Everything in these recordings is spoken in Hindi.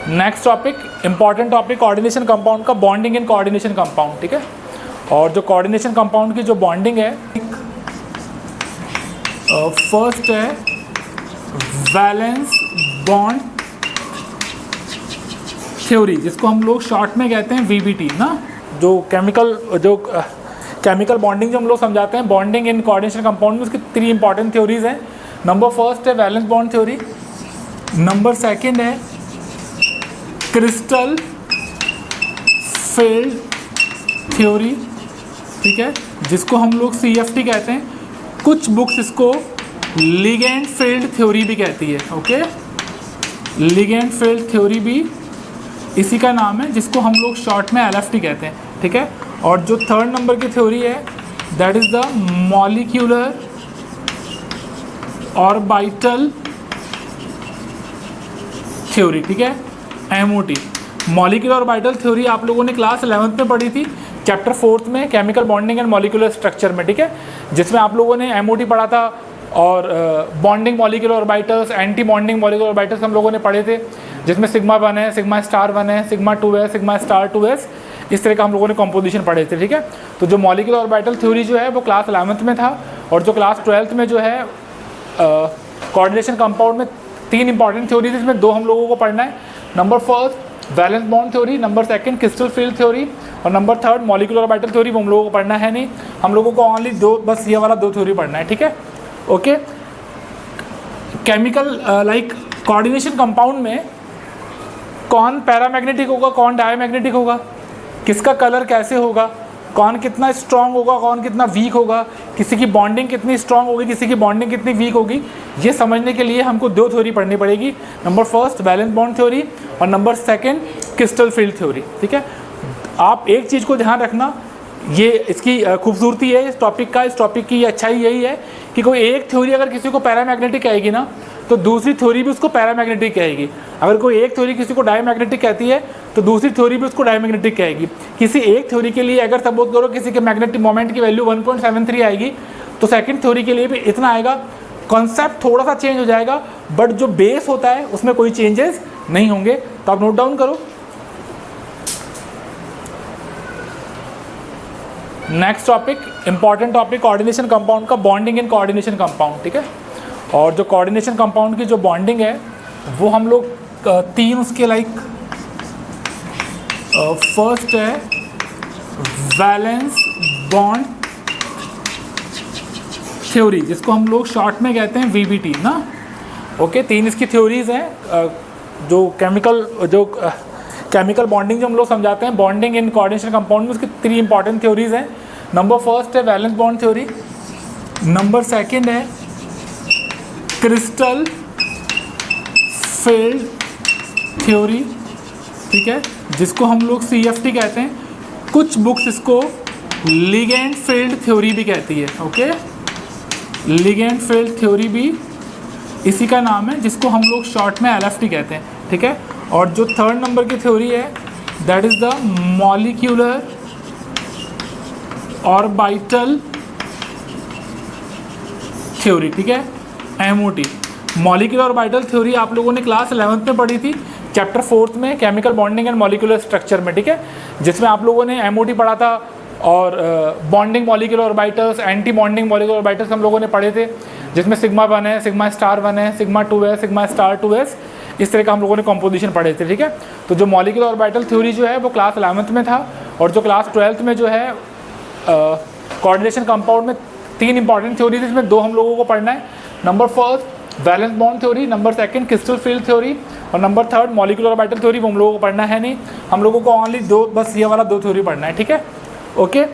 Next topic, important topic coordination compound का, बॉन्डिंग इन कोऑर्डिनेशन कंपाउंड, ठीक है। और जो कोऑर्डिनेशन कंपाउंड की जो बॉन्डिंग है, फर्स्ट है वैलेंस बॉन्ड थ्योरी, जिसको हम लोग शॉर्ट में कहते हैं वीबीटी ना। जो केमिकल बॉन्डिंग जो हम लोग समझाते हैं, बॉन्डिंग इन कोऑर्डिनेशन कंपाउंड में, उसकी 3 इंपॉर्टेंट थ्योरीज हैं। नंबर फर्स्ट है valence bond theory, number second है क्रिस्टल फील्ड थ्योरी, ठीक है, जिसको हम लोग CFT कहते हैं। कुछ बुक्स इसको लिगेंड फील्ड थ्योरी भी कहती है, ओके। लिगेंड फील्ड थ्योरी भी इसी का नाम है, जिसको हम लोग शॉर्ट में LFT कहते हैं, ठीक है। और जो थर्ड नंबर की थ्योरी है, that is the molecular orbital theory, ठीक है, MOT। मॉलिक्यूलर ऑर्बिटल थ्योरी आप लोगों ने क्लास 11th में पढ़ी थी, चैप्टर 4th में, chemical bonding and molecular structure में, ठीक है, जिसमें आप लोगों ने MOT पढ़ा था और bonding molecular orbitals, anti bonding molecular orbitals हम लोगों ने पढ़े थे, जिसमें सिग्मा 1 है, सिग्मा स्टार 1 है, सिग्मा 2 है, सिग्मा स्टार 2s, इस तरह का हम लोगों ने कॉम्पोजिशन पढ़े थे, ठीक है। तो जो मॉलिक्यूलर ऑर्बिटल थ्योरी जो है वो क्लास 11th में था, और जो क्लास 12th में जो है कोऑर्डिनेशन कंपाउंड में 3 इंपॉर्टेंट थ्योरीज, इसमें 2 हम लोगों को पढ़ना है। Number first valence bond theory, number second crystal field theory, और number third molecular orbital theory. वो हम लोगों को पढ़ना है नहीं, हम लोगों को ओनली 2, बस ये वाला 2 थ्योरी पढ़ना है, ठीक है, okay. Chemical like coordination compound में कौन पैरामैग्नेटिक होगा, कौन डायमैग्नेटिक होगा, किसका कलर कैसे होगा, कौन कितना स्ट्रांग होगा, कौन कितना वीक होगा, किसी की बॉन्डिंग कितनी स्ट्रांग होगी, किसी की बॉन्डिंग कितनी वीक होगी, ये समझने के लिए हमको 2 थ्योरी पढ़नी पड़ेगी। Number first valence bond theory और number second crystal field theory, ठीक है। आप एक चीज़ को ध्यान रखना, ये इसकी खूबसूरती है इस टॉपिक की अच्छाई यही है कि कोई एक थ्योरी अगर किसी को पैरामैग्नेटिक कहेगी ना, तो दूसरी थ्योरी भी उसको पैरामैग्नेटिक कहेगी। अगर कोई एक थ्योरी किसी को डायमैग्नेटिक कहती है, तो दूसरी थ्योरी भी उसको डायमैग्नेटिक कहेगी। किसी एक थ्योरी के लिए अगर सपोज करो किसी के मैग्नेटिक मोमेंट की वैल्यू 1.73 आएगी, तो सेकंड थ्योरी के लिए भी इतना आएगा। कॉन्सेप्ट थोड़ा सा चेंज हो जाएगा, बट जो बेस होता है उसमें कोई चेंजेस नहीं होंगे। तो आप नोट डाउन करो। Next topic, important topic coordination compound का, बॉन्डिंग इन कोऑर्डिनेशन कंपाउंड, ठीक है। और जो कोऑर्डिनेशन कंपाउंड की जो बॉन्डिंग है वो हम लोग 3 उसके लाइक, फर्स्ट है वैलेंस बॉन्ड थ्योरी, जिसको हम लोग शॉर्ट में कहते हैं VBT ना, ओके। 3 इसकी थ्योरीज हैं। जो केमिकल बॉन्डिंग जो हम लोग समझाते हैं, बॉन्डिंग इन कोऑर्डिनेशन कंपाउंड में, उसकी 3 इंपॉर्टेंट थ्योरीज हैं। नंबर फर्स्ट है valence bond theory, number second है क्रिस्टल फील्ड थ्योरी, ठीक है, जिसको हम लोग CFT कहते हैं। कुछ बुक्स इसको लिगेंड फील्ड थ्योरी भी कहती है, ओके। लिगेंड फील्ड थ्योरी भी इसी का नाम है, जिसको हम लोग शॉर्ट में LFT कहते हैं, ठीक है। और जो थर्ड नंबर की थ्योरी है, that is the molecular orbital theory, ठीक है, MOT। मॉलिक्यूलर ऑर्बिटल थ्योरी आप लोगों ने क्लास 11th में पढ़ी थी, चैप्टर 4th में, chemical bonding and molecular structure में, ठीक है, जिसमें आप लोगों ने MOT पढ़ा था और bonding molecular orbitals, anti bonding molecular orbitals हम लोगों ने पढ़े थे, जिसमें सिग्मा 1 है, सिग्मा स्टार 1 है, सिग्मा 2 है, सिग्मा स्टार 2s, इस तरह का हम लोगों ने कॉम्पोजिशन पढ़े थे, ठीक है। तो जो मॉलिक्यूलर ऑर्बिटल थ्योरी जो है वो क्लास 11th में था, और जो क्लास 12th में जो है कोऑर्डिनेशन कंपाउंड में 3 इंपॉर्टेंट थ्योरीज, इसमें 2 हम लोगों को पढ़ना है। Number first valence bond theory, number second crystal field theory, और number third molecular orbital theory. वो हम लोगों को पढ़ना है नहीं, हम लोगों को ओनली 2, बस ये वाला 2 थ्योरी पढ़ना है, ठीक है, okay.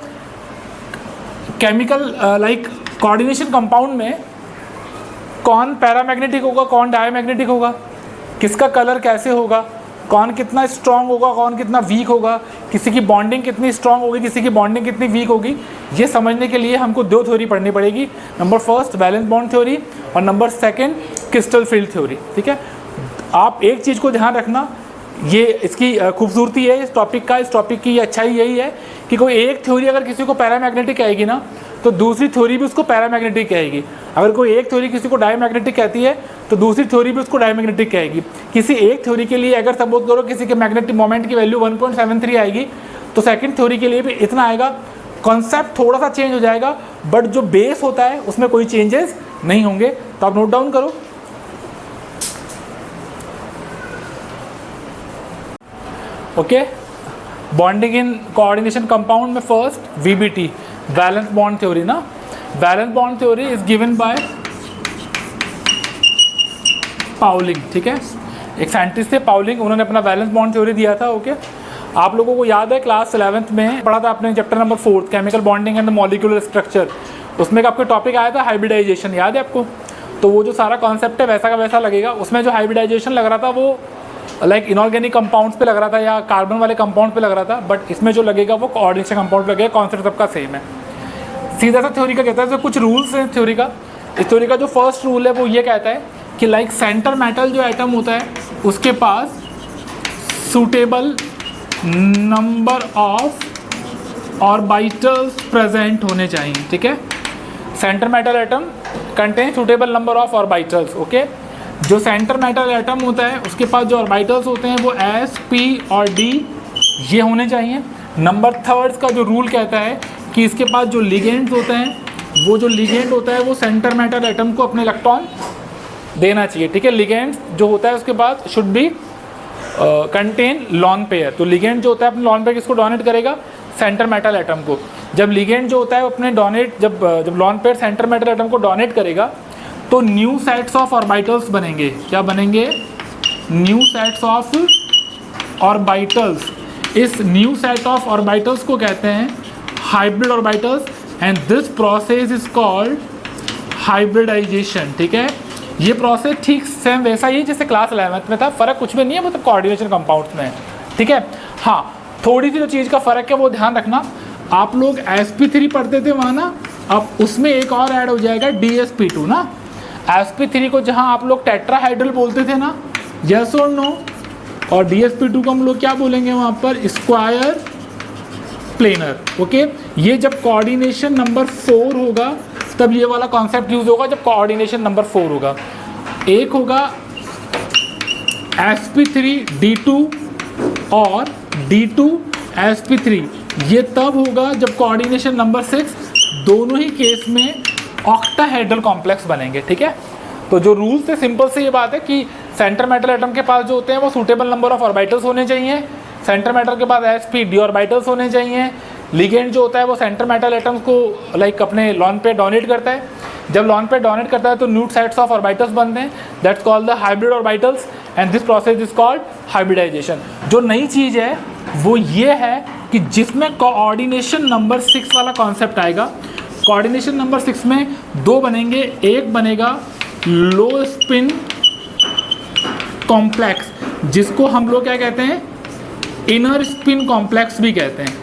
Chemical like coordination compound में कौन पैरामैग्नेटिक होगा, कौन डायमैग्नेटिक होगा, किसका कलर कैसे होगा, कौन कितना स्ट्रांग होगा, कौन कितना वीक होगा, किसी की बॉन्डिंग कितनी स्ट्रांग होगी, किसी की बॉन्डिंग कितनी वीक होगी, ये समझने के लिए हमको 2 थ्योरी पढ़नी पड़ेगी। Number first valence bond theory और number second crystal field theory, ठीक है। आप एक चीज़ को ध्यान रखना, ये इसकी खूबसूरती है इस टॉपिक की अच्छाई यही है कि कोई एक थ्योरी अगर किसी को पैरामैग्नेटिक कहेगी ना, तो दूसरी थ्योरी भी उसको पैरामैग्नेटिक कहेगी। अगर कोई एक थ्योरी किसी को डायमैग्नेटिक कहती है, तो दूसरी थ्योरी भी उसको डायमैग्नेटिक कहेगी। किसी एक थ्योरी के लिए अगर सपोज करो किसी के मैग्नेटिक मोमेंट की वैल्यू 1.73 आएगी, तो सेकंड थ्योरी के लिए भी इतना आएगा। कॉन्सेप्ट थोड़ा सा चेंज हो जाएगा, बट जो बेस होता है उसमें कोई चेंजेस नहीं होंगे। तो आप नोट डाउन करो। Okay, bonding in coordination compound में first VBT, valence bond theory ना। Valence bond theory is given by Pauling, ठीक है। एक साइंटिस्ट थे पाउलिंग, उन्होंने अपना वैलेंस बॉन्ड थ्योरी दिया था। ओके, आप लोगों को याद है क्लास 11th में पढ़ा था आपने chapter number 4 chemical bonding and the molecular structure, उसमें का आपका टॉपिक आया था हाइब्रिडाइजेशन, याद है आपको। तो वो जो सारा कॉन्सेप्ट है वैसा का वैसा लगेगा। उसमें जो हाइब्रिडाइजेशन लग रहा था वो लाइक इनऑर्गेनिक कंपाउंड्स पे लग रहा था या कार्बन वाले कंपाउंड पे लग रहा था, बट इसमें जो लगेगा वो कोऑर्डिनेशन कंपाउंड लगेगा। कॉन्सेप्ट सबका सेम है। सीधा सा थ्योरी का कहता है, तो कुछ रूल्स हैं थ्योरी का। इस थ्योरी का जो फर्स्ट रूल है वो ये कहता है कि लाइक सेंटर मेटल जो एटम होता है उसके पास suitable number of orbitals present होने चाहिए, ठीक है। Centre metal atom contain suitable number of orbitals. Okay, जो सेंटर मेटल एटम होता है उसके पास जो ऑर्बिटल्स होते हैं वो S, P और D ये होने चाहिए। नंबर थर्ड का जो रूल कहता है कि इसके पास जो लिगेंड्स होते हैं, वो जो लिगेंड होता है वो सेंटर मेटल एटम को अपने इलेक्ट्रॉन देना चाहिए, ठीक है। लिगेंड जो होता है उसके बाद should be contain lone pair. तो लिगेंड जो होता है अपने लॉन पेयर किसको डोनेट करेगा, सेंटर मेटल एटम को। जब लिगेंड जो होता है अपने डोनेट जब lone pair centre metal atom को डोनेट करेगा तो न्यू सेट्स ऑफ ऑर्बिटल्स बनेंगे। क्या बनेंगे, न्यू सेट्स ऑफ ऑर्बिटल्स। इस न्यू सेट ऑफ ऑर्बिटल्स को कहते हैं hybrid orbitals and this process is called hybridisation, ठीक है। ये प्रोसेस ठीक सेम वैसा ही जैसे क्लास 11th में था, फ़र्क कुछ भी नहीं है, मतलब कोऑर्डिनेशन कंपाउंड्स में है, ठीक है। हाँ, थोड़ी सी जो चीज़ का फ़र्क है वो ध्यान रखना। आप लोग sp3 पढ़ते थे वहाँ ना, अब उसमें एक और ऐड हो जाएगा dsp2 ना। sp3 को जहाँ आप लोग टेट्राहाइड्रल बोलते थे ना, यस और नो, और dsp2 को हम लोग क्या बोलेंगे वहाँ पर, स्क्वायर प्लेनर। ओके, ये जब कोऑर्डिनेशन नंबर 4 होगा तब ये वाला कॉन्सेप्ट यूज होगा, जब कोऑर्डिनेशन नंबर 4 होगा। एक होगा sp3d2 और d2 sp3, ये तब होगा जब कोऑर्डिनेशन नंबर 6, दोनों ही केस में ऑक्टाहेड्रल कॉम्प्लेक्स बनेंगे, ठीक है। तो जो रूल्स है सिंपल से ये बात है कि सेंटर मेटल एटम के पास जो होते हैं वो सूटेबल नंबर ऑफ ऑर्बिटल्स होने चाहिए, सेंटर मेटल के पास sp d ऑर्बिटल्स होने चाहिए। लिगेंड जो होता है वो सेंटर मेटल एटम्स को लाइक अपने लॉन पे डोनेट करता है। जब लॉन पे डोनेट करता है तो न्यू सेट्स ऑफ ऑर्बिटल्स बनते हैं, that's called the hybrid orbitals and this process is called hybridisation. जो नई चीज़ है वो ये है कि जिसमें कोऑर्डिनेशन नंबर 6 वाला कॉन्सेप्ट आएगा। कोऑर्डिनेशन नंबर 6 में दो बनेंगे, एक बनेगा लो स्पिन कॉम्प्लेक्स, जिसको हम लोग क्या कहते हैं, इनर स्पिन कॉम्प्लेक्स भी कहते हैं,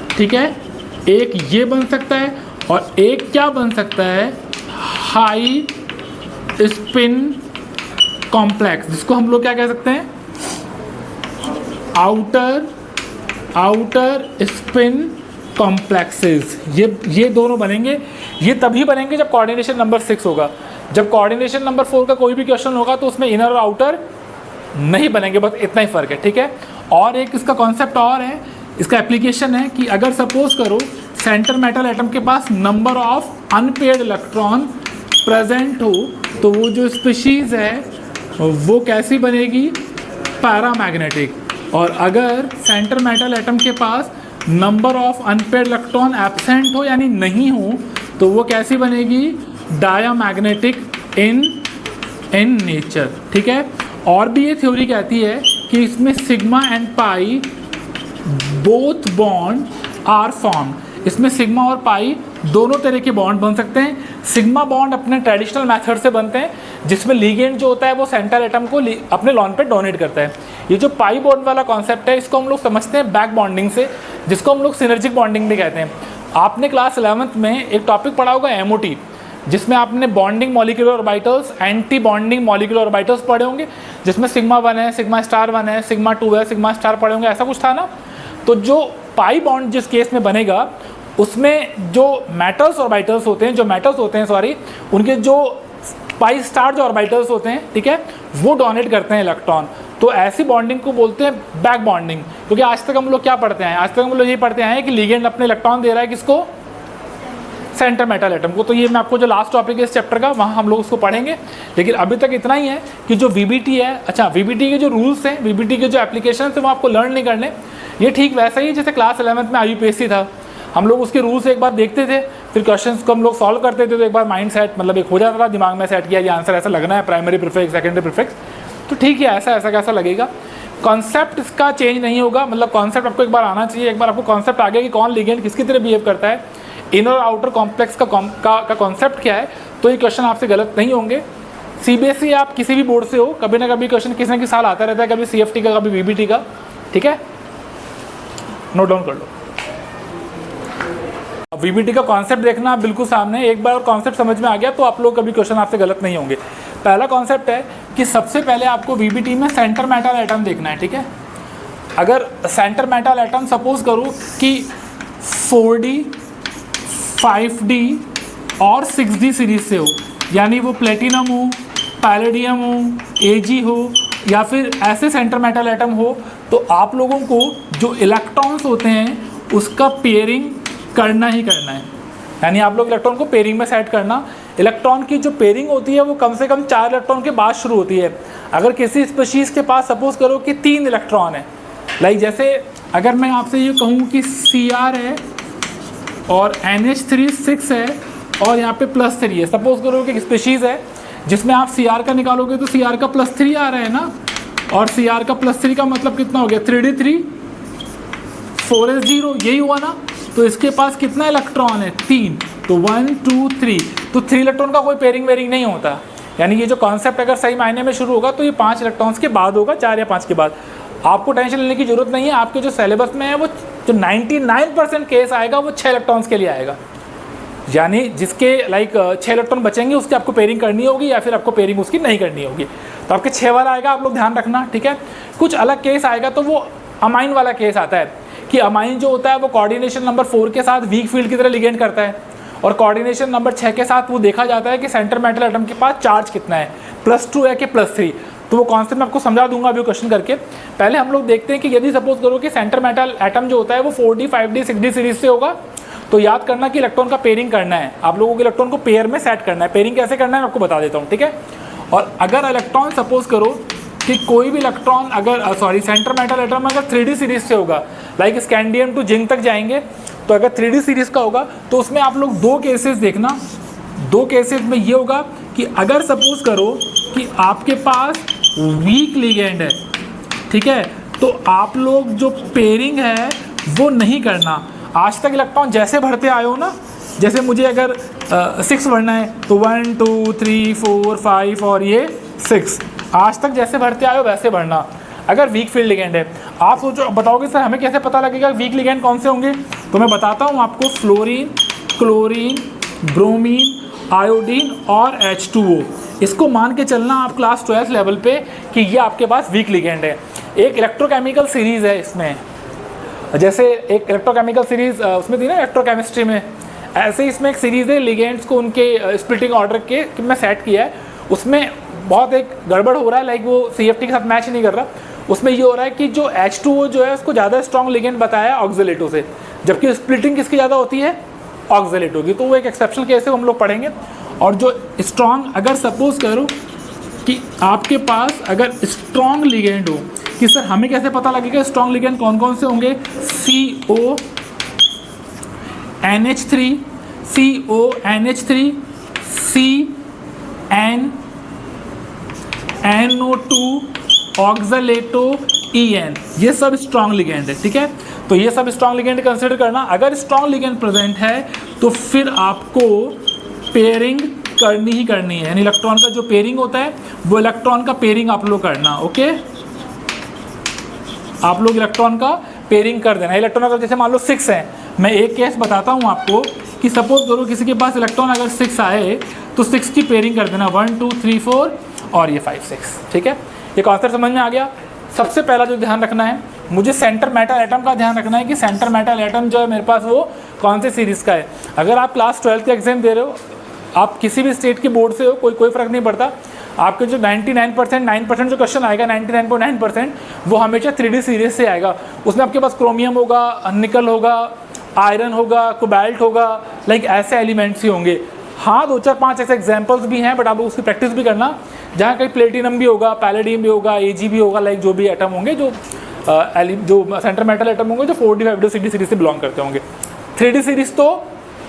ठीक है। एक ये बन सकता है और एक क्या बन सकता है, हाई स्पिन कॉम्प्लेक्स, जिसको हम लोग क्या कह सकते हैं, आउटर स्पिन कॉम्प्लेक्सेस। ये दोनों बनेंगे। ये तभी बनेंगे जब कोऑर्डिनेशन नंबर 6 होगा। जब कोऑर्डिनेशन नंबर 4 का कोई भी क्वेश्चन होगा तो उसमें इनर और आउटर नहीं बनेंगे, बस इतना ही फ़र्क है, ठीक है। और एक इसका कॉन्सेप्ट और है, इसका एप्लीकेशन है कि अगर सपोज करो सेंटर मेटल एटम के पास number of unpaired electron present हो तो वो जो स्पीशीज़ है वो कैसी बनेगी, पैरामैग्नेटिक। और अगर सेंटर मेटल एटम के पास number of unpaired electron absent हो यानी नहीं हो तो वो कैसी बनेगी, डायामैग्नेटिक इन नेचर, ठीक है। और भी ये थ्योरी कहती है कि इसमें sigma and pi both bond are formed. इसमें सिग्मा और पाई दोनों तरह के बॉन्ड बन सकते हैं। सिग्मा बॉन्ड अपने ट्रेडिशनल मेथड से बनते हैं जिसमें लिगेंड जो होता है वो सेंटर एटम को अपने लॉन पे डोनेट करता है। ये जो पाई बॉन्ड वाला कॉन्सेप्ट है इसको हम लोग समझते हैं बैक बॉन्डिंग से, जिसको हम लोग सिनर्जिक बॉन्डिंग भी कहते हैं। आपने क्लास 11th में एक टॉपिक पढ़ा होगा MOT, जिसमें आपने bonding molecular orbitals, anti bonding molecular orbitals पढ़े होंगे, जिसमें सिग्मा 1 है, सिग्मा स्टार 1 है, सिग्मा 2 है, सिग्मा स्टार पढ़े होंगे, ऐसा कुछ था ना। तो जो पाई बॉन्ड जिस केस में बनेगा उसमें जो मेटल्स ऑर्बिटल्स होते हैं, उनके जो पाई स्टार जो ऑर्बिटल्स होते हैं, ठीक है, वो डोनेट करते हैं इलेक्ट्रॉन। तो ऐसी बॉन्डिंग को बोलते हैं बैक बॉन्डिंग। क्योंकि आज तक हम लोग क्या पढ़ते हैं, आज तक हम लोग ये पढ़ते हैं कि लिगेंड अपने इलेक्ट्रॉन दे रहा है किसको, सेंटर मेटल एटम को। तो ये मैं आपको जो लास्ट टॉपिक है इस चैप्टर का, वहाँ हम लोग उसको पढ़ेंगे। लेकिन अभी तक इतना ही है कि जो वीबीटी है, अच्छा वीबीटी के जो रूल्स हैं, वीबीटी के जो एप्लीकेशन है वो आपको लर्न नहीं करने। ये ठीक वैसा ही जैसे क्लास 11th में IUPAC था, हम लोग उसके रूल्स एक बार देखते थे, फिर क्वेश्चंस को हम लोग सॉल्व करते थे, तो एक बार माइंड सेट मतलब एक हो जाता था, दिमाग में सेट किया ये आंसर ऐसा लगना है, प्राइमरी प्रीफिक्स सेकेंडरी प्रीफिक्स, तो ठीक है ऐसा ऐसा कैसा लगेगा। कॉन्सेप्ट इसका चेंज नहीं होगा, मतलब कॉन्सेप्ट आपको एक बार आना चाहिए। एक बार आपको कॉन्सेप्ट आ गया कि कौन लिगेंड किसकी तरह बिहेव करता है, इनर और आउटर कॉम्प्लेक्स का कॉन्सेप्ट क्या है, तो ये क्वेश्चन आपसे गलत नहीं होंगे। CBSE आप किसी भी बोर्ड से हो, कभी ना कभी क्वेश्चन किसी न किसी साल आता रहता है, कभी CFT का, कभी VBT का, ठीक है, नोट डाउन कर लो। VBT का कॉन्सेप्ट देखना बिल्कुल सामने, एक बार कॉन्सेप्ट समझ में आ गया तो आप लोग कभी क्वेश्चन आपसे गलत नहीं होंगे। पहला कॉन्सेप्ट है कि सबसे पहले आपको VBT में सेंटर मेटल एटम देखना है, ठीक है। अगर सेंटर मेटल एटम सपोज करो कि 4D 5D और 6D सीरीज से हो, यानी वो प्लेटिनम हो, पैलेडियम हो, Ag हो, या फिर ऐसे सेंटर मेटल एटम हो, तो आप लोगों को जो इलेक्ट्रॉन्स होते हैं उसका पेयरिंग करना ही करना है। यानी आप लोग इलेक्ट्रॉन को पेयरिंग में सेट करना। इलेक्ट्रॉन की जो पेयरिंग होती है वो कम से कम 4 इलेक्ट्रॉन के बाद शुरू होती है। अगर किसी स्पीशीज़ के पास सपोज करो कि 3 इलेक्ट्रॉन है, लाइक जैसे अगर मैं आपसे ये कहूँ कि Cr है और NH3 6 है और यहाँ पे +3 है, सपोज करो कि एक स्पीशीज़ है जिसमें आप Cr का निकालोगे तो Cr का +3 आ रहा है ना, और Cr का +3 का मतलब कितना हो गया, 3D3 4s0, यही हुआ ना। तो इसके पास कितना इलेक्ट्रॉन है, 3, तो 1 2 3, तो 3 इलेक्ट्रॉन का कोई पेयरिंग वेयरिंग नहीं होता। यानी ये जो कॉन्सेप्ट अगर सही मायने में शुरू होगा तो ये 5 इलेक्ट्रॉन्स के बाद होगा, 4 या 5 के बाद। आपको टेंशन लेने की जरूरत नहीं है, आपके जो सिलेबस में है वो जो 99% केस आएगा वो 6 इलेक्ट्रॉन्स के लिए आएगा। यानी जिसके लाइक 6 इलेक्ट्रॉन बचेंगे उसकी आपको पेयरिंग करनी होगी या फिर आपको पेयरिंग उसकी नहीं करनी होगी। तो आपके 6 वाला आएगा, आप लोग ध्यान रखना, ठीक है। कुछ अलग केस आएगा तो वो अमाइन वाला केस आता है कि अमाइन जो होता है वो कोऑर्डिनेशन नंबर 4 के साथ वीक फील्ड की तरह लिगेंड करता है, और कोऑर्डिनेशन नंबर 6 के साथ वो देखा जाता है कि सेंटर मेटल एटम के पास चार्ज कितना है, +2 है कि +3। तो वो कॉन्सेप्ट मैं आपको समझा दूंगा अभी क्वेश्चन करके। पहले हम लोग देखते हैं कि यदि सपोज करो कि सेंटर मेटल एटम जो होता है वो 4D 5D 6D सीरीज से होगा, तो याद करना कि इलेक्ट्रॉन का पेयरिंग करना है, आप लोगों को इलेक्ट्रॉन को पेयर में सेट करना है। पेयरिंग कैसे करना है मैं आपको बता देता हूँ, ठीक है। और अगर इलेक्ट्रॉन सपोज करो कि कोई भी इलेक्ट्रॉन अगर सेंटर मेटल एटम अगर 3D सीरीज से होगा, लाइक स्कैंडियम टू जिंक तक जाएंगे, तो अगर 3D सीरीज का होगा तो उसमें आप लोग 2 केसेस देखना। 2 केसेस में ये होगा कि अगर सपोज करो कि आपके पास वीक लिगेंड है, ठीक है, तो आप लोग जो पेयरिंग है वो नहीं करना। आज तक इलेक्ट्रॉन जैसे भरते आए हो ना, जैसे मुझे अगर 6 भरना है तो 1 2 3 4 5 और ये 6, आज तक जैसे भरते आए हो वैसे भरना। अगर वीक फील्ड लिगेंड है, आप सोचो बताओगे सर हमें कैसे पता लगेगा वीक लिगेंड कौन से होंगे, तो मैं बताता हूँ आपको, फ्लोरीन, क्लोरीन, ब्रोमीन, आयोडीन और H2O। इसको मान के चलना आप क्लास 12 लेवल पे कि ये आपके पास वीक लिगेंड है। एक इलेक्ट्रोकेमिकल सीरीज़ है इसमें, जैसे एक इलेक्ट्रोकेमिकल सीरीज़ उसमें थी ना इलेक्ट्रोकेमिस्ट्री में, ऐसे इसमें एक सीरीज़ है लिगेंड्स को उनके स्प्लिटिंग ऑर्डर के में सेट किया है। उसमें बहुत एक गड़बड़ हो रहा है, लाइक वो CFT के साथ मैच नहीं कर रहा। उसमें ये हो रहा है कि जो H2O जो है उसको ज़्यादा स्ट्रॉन्ग लिगेंड बताया ऑक्जेलेटो से, जबकि स्प्लिटिंग किसकी ज़्यादा होती है, ऑक्जेलेटो की। तो वो एक एक्सेप्शनल केस है, हम लोग पढ़ेंगे। और जो स्ट्रॉन्ग अगर सपोज करो कि आपके पास अगर स्ट्रॉन्ग लिगेंड हो, कि सर हमें कैसे पता लगेगा स्ट्रॉन्ग लिगेंड कौन कौन से होंगे, CO NH3 CO NH3 CN NO2 oxalato EN, ये सब स्ट्रॉन्ग लिगेंड है, ठीक है। तो ये सब स्ट्रॉन्ग लिगेंड कंसिडर करना। अगर स्ट्रॉन्ग लिगेंड प्रेजेंट है तो फिर आपको पेयरिंग करनी ही करनी है, यानी इलेक्ट्रॉन का जो पेयरिंग होता है वो इलेक्ट्रॉन का पेयरिंग आप लोग करना, ओके। आप लोग इलेक्ट्रॉन का पेयरिंग कर देना। इलेक्ट्रॉन अगर जैसे मान लो 6 है, मैं एक केस बताता हूँ आपको कि सपोज करो किसी के पास इलेक्ट्रॉन अगर 6 आए तो 6 की पेयरिंग कर देना, 1 2 3 4 और ये 5 6, ठीक है। ये कॉन्सेप्ट समझ में आ गया। सबसे पहला जो ध्यान रखना है, मुझे सेंटर मेटल एटम का ध्यान रखना है कि सेंटर मेटल एटम जो है मेरे पास वो कौन से सीरीज़ का है। अगर आप क्लास 12 के एग्जाम दे रहे हो आप किसी भी स्टेट के बोर्ड से हो, कोई फ़र्क नहीं पड़ता, आपके जो 99% 9% जो क्वेश्चन आएगा 99.9% वो हमेशा 3D सीरीज से आएगा। उसमें आपके पास क्रोमियम होगा, निकल होगा, आयरन होगा, कोबाल्ट होगा, लाइक ऐसे एलिमेंट्स ही होंगे। हाँ 2-4-5 ऐसे एग्जांपल्स भी हैं, बट आप उसकी प्रैक्टिस भी करना, जहाँ कहीं प्लेटिनम भी होगा, पैलेडियम भी होगा, Ag भी होगा, लाइक जो भी एटम होंगे, जो सेंटर मेटल एटम होंगे जो 4D 5D 6D सीरीज से बिलोंग करते होंगे। 3D सीरीज तो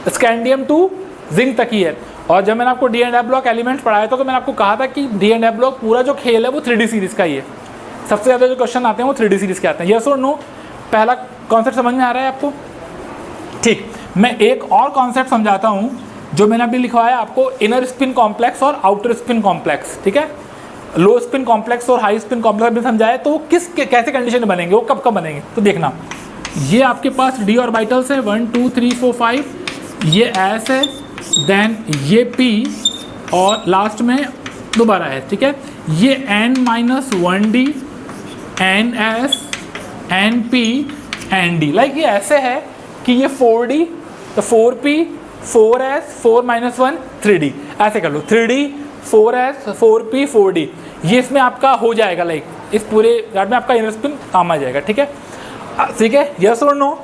स्कैंडियम टू जिंक तक ही है। और जब मैंने आपको D and F block elements पढ़ाया था तो मैंने आपको कहा था कि डी एंड एफ ब्लॉक पूरा जो खेल है वो 3D सीरीज का ही है। सबसे ज़्यादा जो क्वेश्चन आते हैं वो 3D सीरीज के आते हैं। यस और नो, पहला कॉन्सेप्ट समझ में आ रहा है आपको? ठीक, मैं एक और कॉन्सेप्ट समझाता हूँ जो मैंने अभी लिखवाया आपको, इनर स्पिन कॉम्प्लेक्स और आउटर स्पिन कॉम्प्लेक्स। ठीक है, लो स्पिन कॉम्प्लेक्स और हाई स्पिन कॉम्प्लेक्स भी समझाया, तो कैसे कंडीशन बनेंगे, वो कब कब बनेंगे, तो देखना। ये आपके पास डी ऑर्बिटल्स है 1 2 3 4 5, ये एस है, देन ये पी और लास्ट में दोबारा है। ठीक है, ये n-1d, ns, np, nd, like ये ऐसे है कि ये 4d तो 4p 4s 4-1 3d, ऐसे कर लो 3d 4s 4p 4d, ये इसमें आपका हो जाएगा, लाइक इस पूरे गार्ड में आपका इनर स्पिन काम आ जाएगा। ठीक है, ठीक है, यस और नो?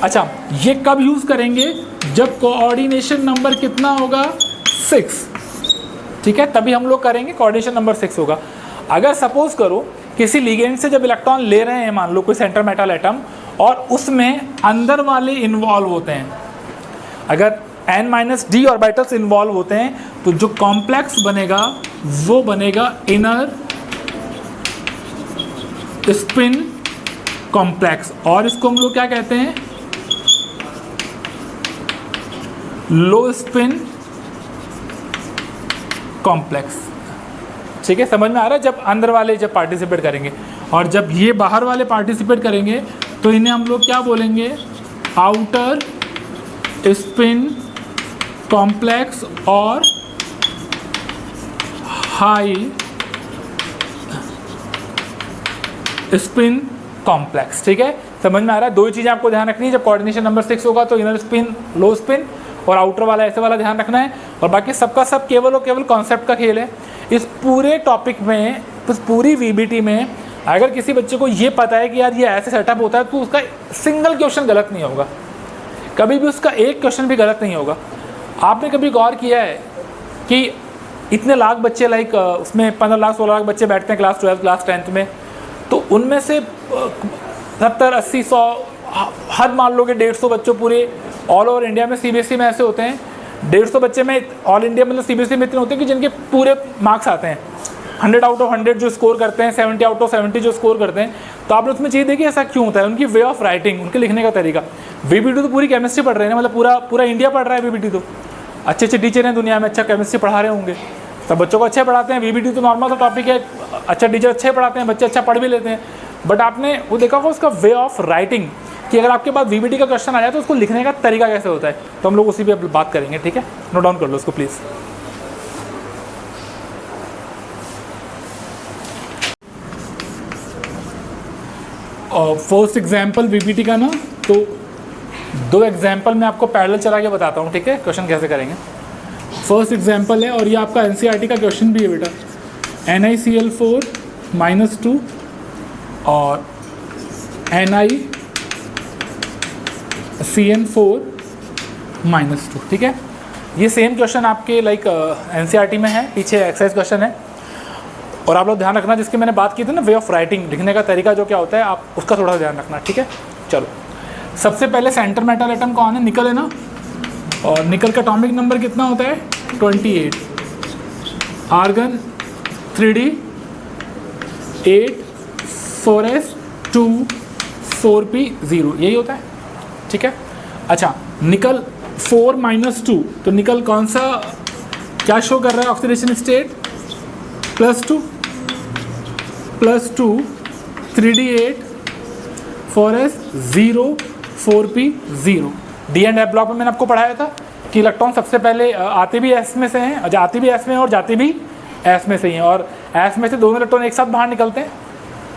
अच्छा, ये कब यूज़ करेंगे? जब कोऑर्डिनेशन नंबर कितना होगा? 6। ठीक है, तभी हम लोग करेंगे, कोऑर्डिनेशन नंबर 6 होगा। अगर सपोज करो किसी लिगेंड से जब इलेक्ट्रॉन ले रहे हैं, मान लो कोई सेंटर मेटल एटम, और उसमें अंदर वाले इन्वॉल्व होते हैं, अगर n-d ऑर्बिटल्स इन्वॉल्व होते हैं, तो जो कॉम्प्लेक्स बनेगा वो बनेगा इनर स्पिन कॉम्प्लेक्स, और इसको हम लोग क्या कहते हैं? लो स्पिन कॉम्प्लेक्स। ठीक है, समझ में आ रहा है? जब अंदर वाले जब पार्टिसिपेट करेंगे, और जब ये बाहर वाले पार्टिसिपेट करेंगे तो इन्हें हम लोग क्या बोलेंगे? आउटर स्पिन कॉम्प्लेक्स और हाई स्पिन कॉम्प्लेक्स। ठीक है, समझ में आ रहा है? दो ही चीज़ें आपको ध्यान रखनी है। जब कोऑर्डिनेशन नंबर 6 होगा तो इनर स्पिन, लो स्पिन, और आउटर वाला ऐसे वाला ध्यान रखना है, और बाकी सबका सब केवल और केवल कॉन्सेप्ट का खेल है। इस पूरे टॉपिक में, इस पूरी वीबीटी में अगर किसी बच्चे को ये पता है कि यार ये ऐसे सेटअप होता है, तो उसका सिंगल क्वेश्चन गलत नहीं होगा, कभी भी उसका एक क्वेश्चन भी गलत नहीं होगा। आपने कभी गौर किया है कि इतने लाख बच्चे, लाइक उसमें 15 लाख 16 लाख बच्चे बैठते हैं क्लास 12 क्लास 10th में, तो उनमें से 70 80 100 हद मान लो कि 150 बच्चों पूरे ऑल ओवर इंडिया में सीबीएसई में ऐसे होते हैं, 150 बच्चे में ऑल इंडिया मतलब सीबीएसई में इतने होते हैं कि जिनके पूरे मार्क्स आते हैं 100 आउट ऑफ 100 जो स्कोर करते हैं, 70 आउट ऑफ 70 जो स्कोर करते हैं। तो आपने उसमें चीज़ देखी ऐसा क्यों होता है? उनकी वे ऑफ राइटिंग, उनके लिखने का तरीका। वीबीटी तो पूरी केमिस्ट्री पढ़ रहे हैं, मतलब पूरा इंडिया पढ़ रहा है वीबीटी, तो अच्छे अच्छे टीचर हैं दुनिया में, अच्छा केमिस्ट्री पढ़ा रहे होंगे, सब बच्चों को अच्छे पढ़ाते हैं। वीबीटी तो नॉर्मल सा टॉपिक है, अच्छा टीचर अच्छे पढ़ाते हैं, बच्चे अच्छा पढ़ भी लेते हैं, बट आपने वो देखा होगा उसका वे ऑफ राइटिंग, कि अगर आपके पास वीबीटी का क्वेश्चन आ जाए तो उसको लिखने का तरीका कैसे होता है, तो हम लोग उसी पर बात करेंगे। ठीक है, नोट डाउन कर लो उसको प्लीज़। और फर्स्ट एग्जाम्पल वीबीटी का ना, तो 2 एग्जाम्पल मैं आपको पैरेलल चला के बताता हूँ। ठीक है, क्वेश्चन कैसे करेंगे। फर्स्ट एग्जाम्पल है, और ये आपका एनसीईआरटी का क्वेश्चन भी है बेटा, NiCl4 -2 और NiCN4 -2। ठीक है, ये सेम क्वेश्चन आपके लाइक एनसीईआरटी में है, पीछे एक्सरसाइज क्वेश्चन है। और आप लोग ध्यान रखना, जिसकी मैंने बात की थी ना, वे ऑफ राइटिंग, लिखने का तरीका जो क्या होता है, आप उसका थोड़ा सा ध्यान रखना। ठीक है, चलो सबसे पहले सेंटर मेटल एटम कौन है? निकल है ना, और निकल का एटॉमिक नंबर कितना होता है? 28। आर्गन 3d 8 4s 2 4p 0, यही होता है। ठीक है, अच्छा निकल 4 -2, तो निकल कौन सा क्या शो कर रहा है? Oxidation state +2 +2 3d8 4s 0 4p 0। D and F block में मैंने आपको पढ़ाया था कि इलेक्ट्रॉन सबसे पहले आते भी एस में से हैं, जाती भी एस में और जाती भी एस में से ही हैं, और एस में से दोनों इलेक्ट्रॉन एक साथ बाहर निकलते हैं।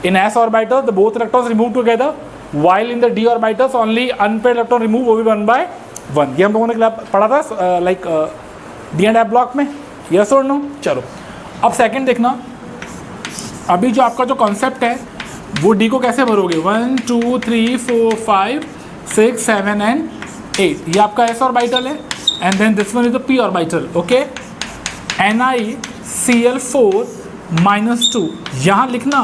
In S orbital the both electrons remove together, while in the D orbitals only unpaired electron remove, वो भी 1 by 1। ये हम लोगों ने पढ़ा था like D and F block में, यस और नो। चलो अब सेकंड देखना, अभी जो आपका जो कॉन्सेप्ट है वो डी को कैसे भरोगे, 1 2 3 4 5 6 7 एंड 8, ये आपका एस ऑर्बिटल है, and then this one is the p orbital, okay. NiCl4 -2, यहाँ लिखना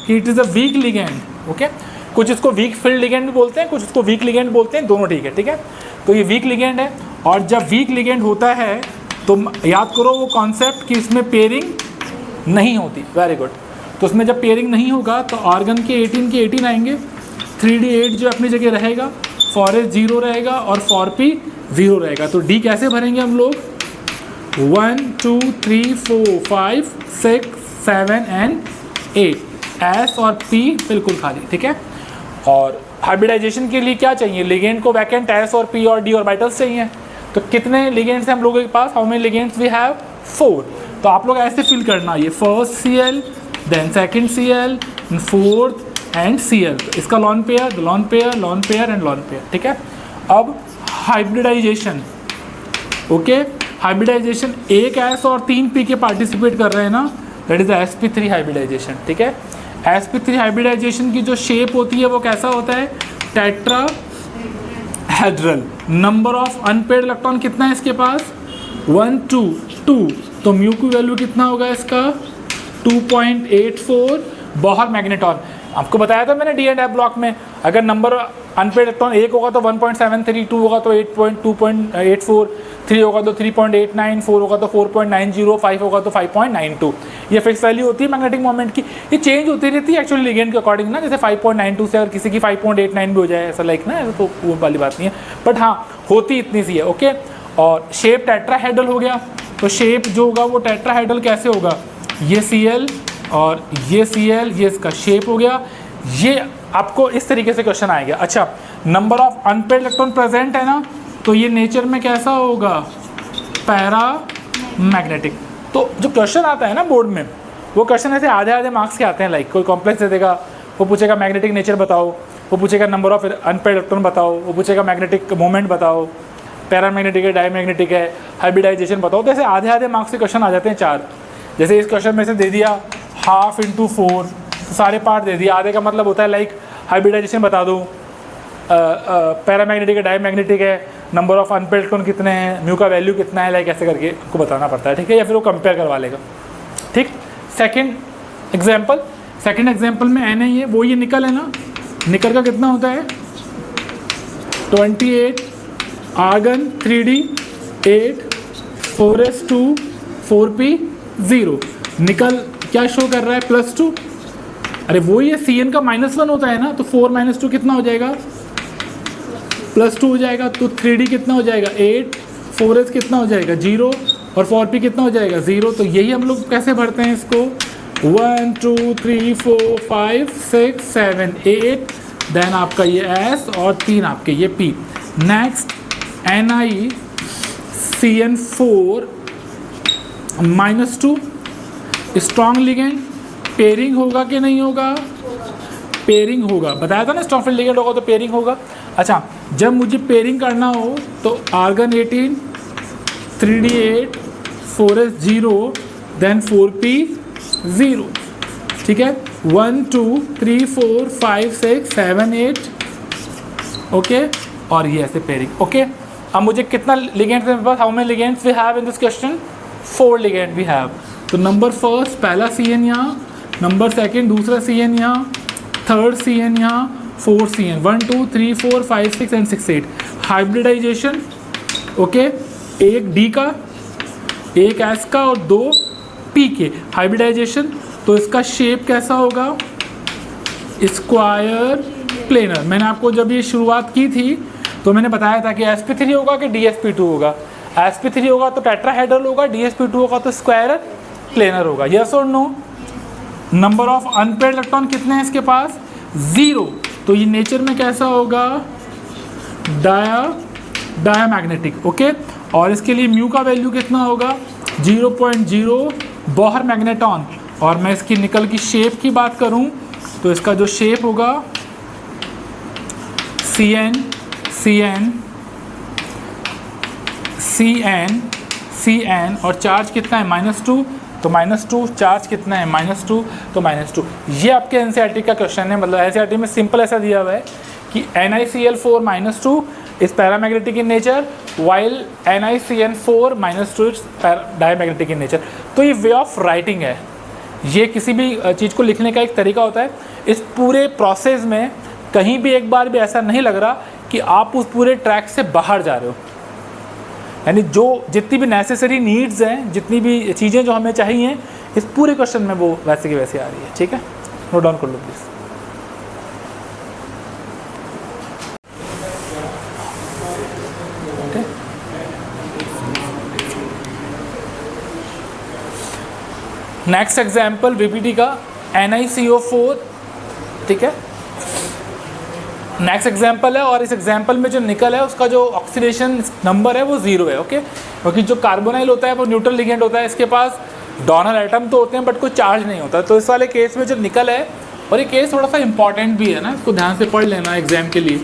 कि it is a weak ligand, okay. कुछ इसको वीक फील्ड लिगेंड भी बोलते हैं, कुछ इसको वीक लिगेंड बोलते हैं, दोनों ठीक है, ठीक है। तो ये वीक लिगेंड है, और जब वीक लिगेंड होता है तो याद करो वो कॉन्सेप्ट कि इसमें पेयरिंग नहीं होती, वेरी गुड। तो उसमें जब पेयरिंग नहीं होगा तो आर्गन के 18 के 18 आएंगे, 3D8 जो अपनी जगह रहेगा, फॉर एस 0 रहेगा और फॉर पी 0 रहेगा। तो डी कैसे भरेंगे हम लोग, 1 2 3 4 5 6 7 एंड 8, एस और पी बिल्कुल खाली, ठीक है। और हाइब्रिडाइजेशन के लिए क्या चाहिए, लिगेंड को वैकेंट एस और पी और डी ऑर्बिटल्स चाहिए। तो कितने लिगेंड्स हैं हम लोगों के पास, how many ligands we have, 4। तो आप लोग ऐसे फिल करना, ये first Cl, then second Cl, fourth and Cl, तो इसका lone pair, lone pair, lone pair and lone pair, ठीक है। अब हाइब्रिडाइजेशन, ओके, हाइब्रिडाइजेशन, एक एस और 3 पी के पार्टिसिपेट कर रहे हैं ना, दैट इज sp3 हाइब्रिडाइजेशन, ठीक है। sp3 हाइब्रिडाइजेशन की जो शेप होती है वो कैसा होता है, tetrahedral. Number of unpaired electron कितना है इसके पास, 1 2 2, तो म्यू की वैल्यू कितना होगा इसका, 2.84। बॉहर मैग्नेटॉन, आपको बताया था मैंने डी एंड एफ ब्लॉक में, अगर नंबर अनपेयर्ड इलेक्ट्रॉन 1 होगा तो 1.73, 2 होगा तो 8.2.84, 3 होगा तो 3.89, 4 होगा तो 4.90, 5 होगा तो 5.92। ये फिक्स वैल्यू होती है मैग्नेटिक मोमेंट की, ये चेंज होती रहती है एक्चुअली लिगेंड के अकॉर्डिंग ना, जैसे 5.92 से अगर किसी की 5.89 भी हो जाए ऐसा लाइक ना, ऐसा तो वो वाली बात नहीं है, बट हाँ होती इतनी सी है, ओके। और शेप टेट्राहेड्रल हो गया, तो शेप जो होगा वो टेट्राहेड्रल कैसे होगा, ये Cl और ये Cl, ये इसका शेप हो गया। ये आपको इस तरीके से क्वेश्चन आएगा। अच्छा, number of unpaired electron present है ना, तो ये नेचर में कैसा होगा, पैरा मैग्नेटिक। तो जो क्वेश्चन आता है ना बोर्ड में, वो क्वेश्चन ऐसे आधे आधे मार्क्स के आते हैं, लाइक कोई कॉम्प्लेक्स दे देगा, वो पूछेगा मैग्नेटिक नेचर बताओ, वो पूछेगा नंबर ऑफ अनपेयर्ड इलेक्ट्रॉन बताओ, वो पूछेगा मैग्नेटिक मोमेंट बताओ, पैरामैग्नेटिक है, डायमैग्नेटिक है, हाइब्रिडाइजेशन बताओ। तो ऐसे आधे आधे मार्क्स के क्वेश्चन आ जाते हैं 4। जैसे इस क्वेश्चन में से दे दिया 1/2 × 4, तो सारे पार्ट दे दिया, आधे का मतलब होता है लाइक हाइब्रिडाइजेशन बता दो, पैरामैग्नेटिक है, डायमैग्नेटिक है, नंबर ऑफ अनपेयर्ड इलेक्ट्रॉन कितने हैं, म्यू का वैल्यू कितना है, लाइक ऐसे करके आपको बताना पड़ता है, ठीक है, या फिर वो कंपेयर करवा लेगा, ठीक। सेकंड एग्जांपल में एन है, ये वो ये निकल है ना, निकल का कितना होता है 28, आर्गन 3D8, 4s2, 4p 0, निकल क्या शो कर रहा है +2, अरे वो ये Cn का -1 होता है ना, तो 4 - 2 कितना हो जाएगा, +2 हो जाएगा। तो 3D कितना हो जाएगा 8, 4s कितना हो जाएगा 0 और 4p कितना हो जाएगा 0। तो यही हम लोग कैसे भरते हैं इसको, 1 2 3 4 5 6 7 8, देन आपका ये S और 3 आपके ये P। Next NiCN4 -2, strong ligand, pairing होगा कि नहीं होगा, पेयरिंग होगा, बताया था ना स्ट्रॉन्ग फील्ड लिगेंड होगा तो पेयरिंग होगा। अच्छा, जब मुझे पेयरिंग करना हो तो argon 18, 3D8, 4s 0, then 4p 0, ठीक है, 1 2 3 4 5 6 7 8, ओके, और ये ऐसे पेयरिंग, ओके। अब मुझे कितना लिगेंड्स है, how many ligands we have in this question, 4 ligand we have. तो नंबर फर्स्ट पहला Cn यहाँ, नंबर सेकंड दूसरा Cn यहाँ, थर्ड Cn यहाँ, 4 Cn, 1 2 3 4 5 6 एंड 6 8। हाइब्रिडाइजेशन, ओके, एक D का, एक S का और 2 P के हाइब्रिडाइजेशन। तो इसका शेप कैसा होगा, स्क्वायर प्लेनर। मैंने आपको जब ये शुरुआत की थी तो मैंने बताया था कि sp3 होगा कि dsp2 होगा, sp3 होगा तो टेट्राहेड्रल होगा, dsp2 होगा तो स्क्वायर प्लेनर होगा, यस और no. Number of unpaired electron कितने हैं इसके पास, 0, तो ये नेचर में कैसा होगा, डायामैग्नेटिक, ओके। और इसके लिए म्यू का वैल्यू कितना होगा, 0.0 बॉहर मैग्नेटॉन। और मैं इसकी निकल की शेप की बात करूं तो इसका जो शेप होगा CN CN CN Cn और चार्ज कितना है -2, तो -2, चार्ज कितना है -2, तो -2। ये आपके एनसीईआरटी का क्वेश्चन है, मतलब एनसीईआरटी में सिंपल ऐसा दिया हुआ है कि NiCl4 -2 is paramagnetic in nature while NiCN4 -2 is diamagnetic in nature. तो ये वे ऑफ राइटिंग है, ये किसी भी चीज़ को लिखने का एक तरीका होता है। इस पूरे प्रोसेस में कहीं भी एक बार भी ऐसा नहीं लग रहा कि आप उस पूरे ट्रैक से बाहर जा रहे हो, यानी जो जितनी भी नेसेसरी नीड्स हैं, जितनी भी चीज़ें जो हमें चाहिए इस पूरे क्वेश्चन में वो वैसे की वैसे आ रही है। ठीक है, नोट डाउन कर लो प्लीज़। नेक्स्ट एग्जाम्पल VBT का NiCO4, ठीक है, नेक्स्ट एग्जाम्पल है। और इस एग्जाम्पल में जो निकल है उसका जो ऑक्सीडेशन नंबर है वो 0 है। ओके, क्योंकि जो कार्बोनाइल होता है वो न्यूट्रल लिगेंड होता है, इसके पास डोनर एटम तो होते हैं बट कोई चार्ज नहीं होता। तो इस वाले केस में जो निकल है, और ये केस थोड़ा सा इंपॉर्टेंट भी है ना, इसको ध्यान से पढ़ लेना एग्जाम के लिए।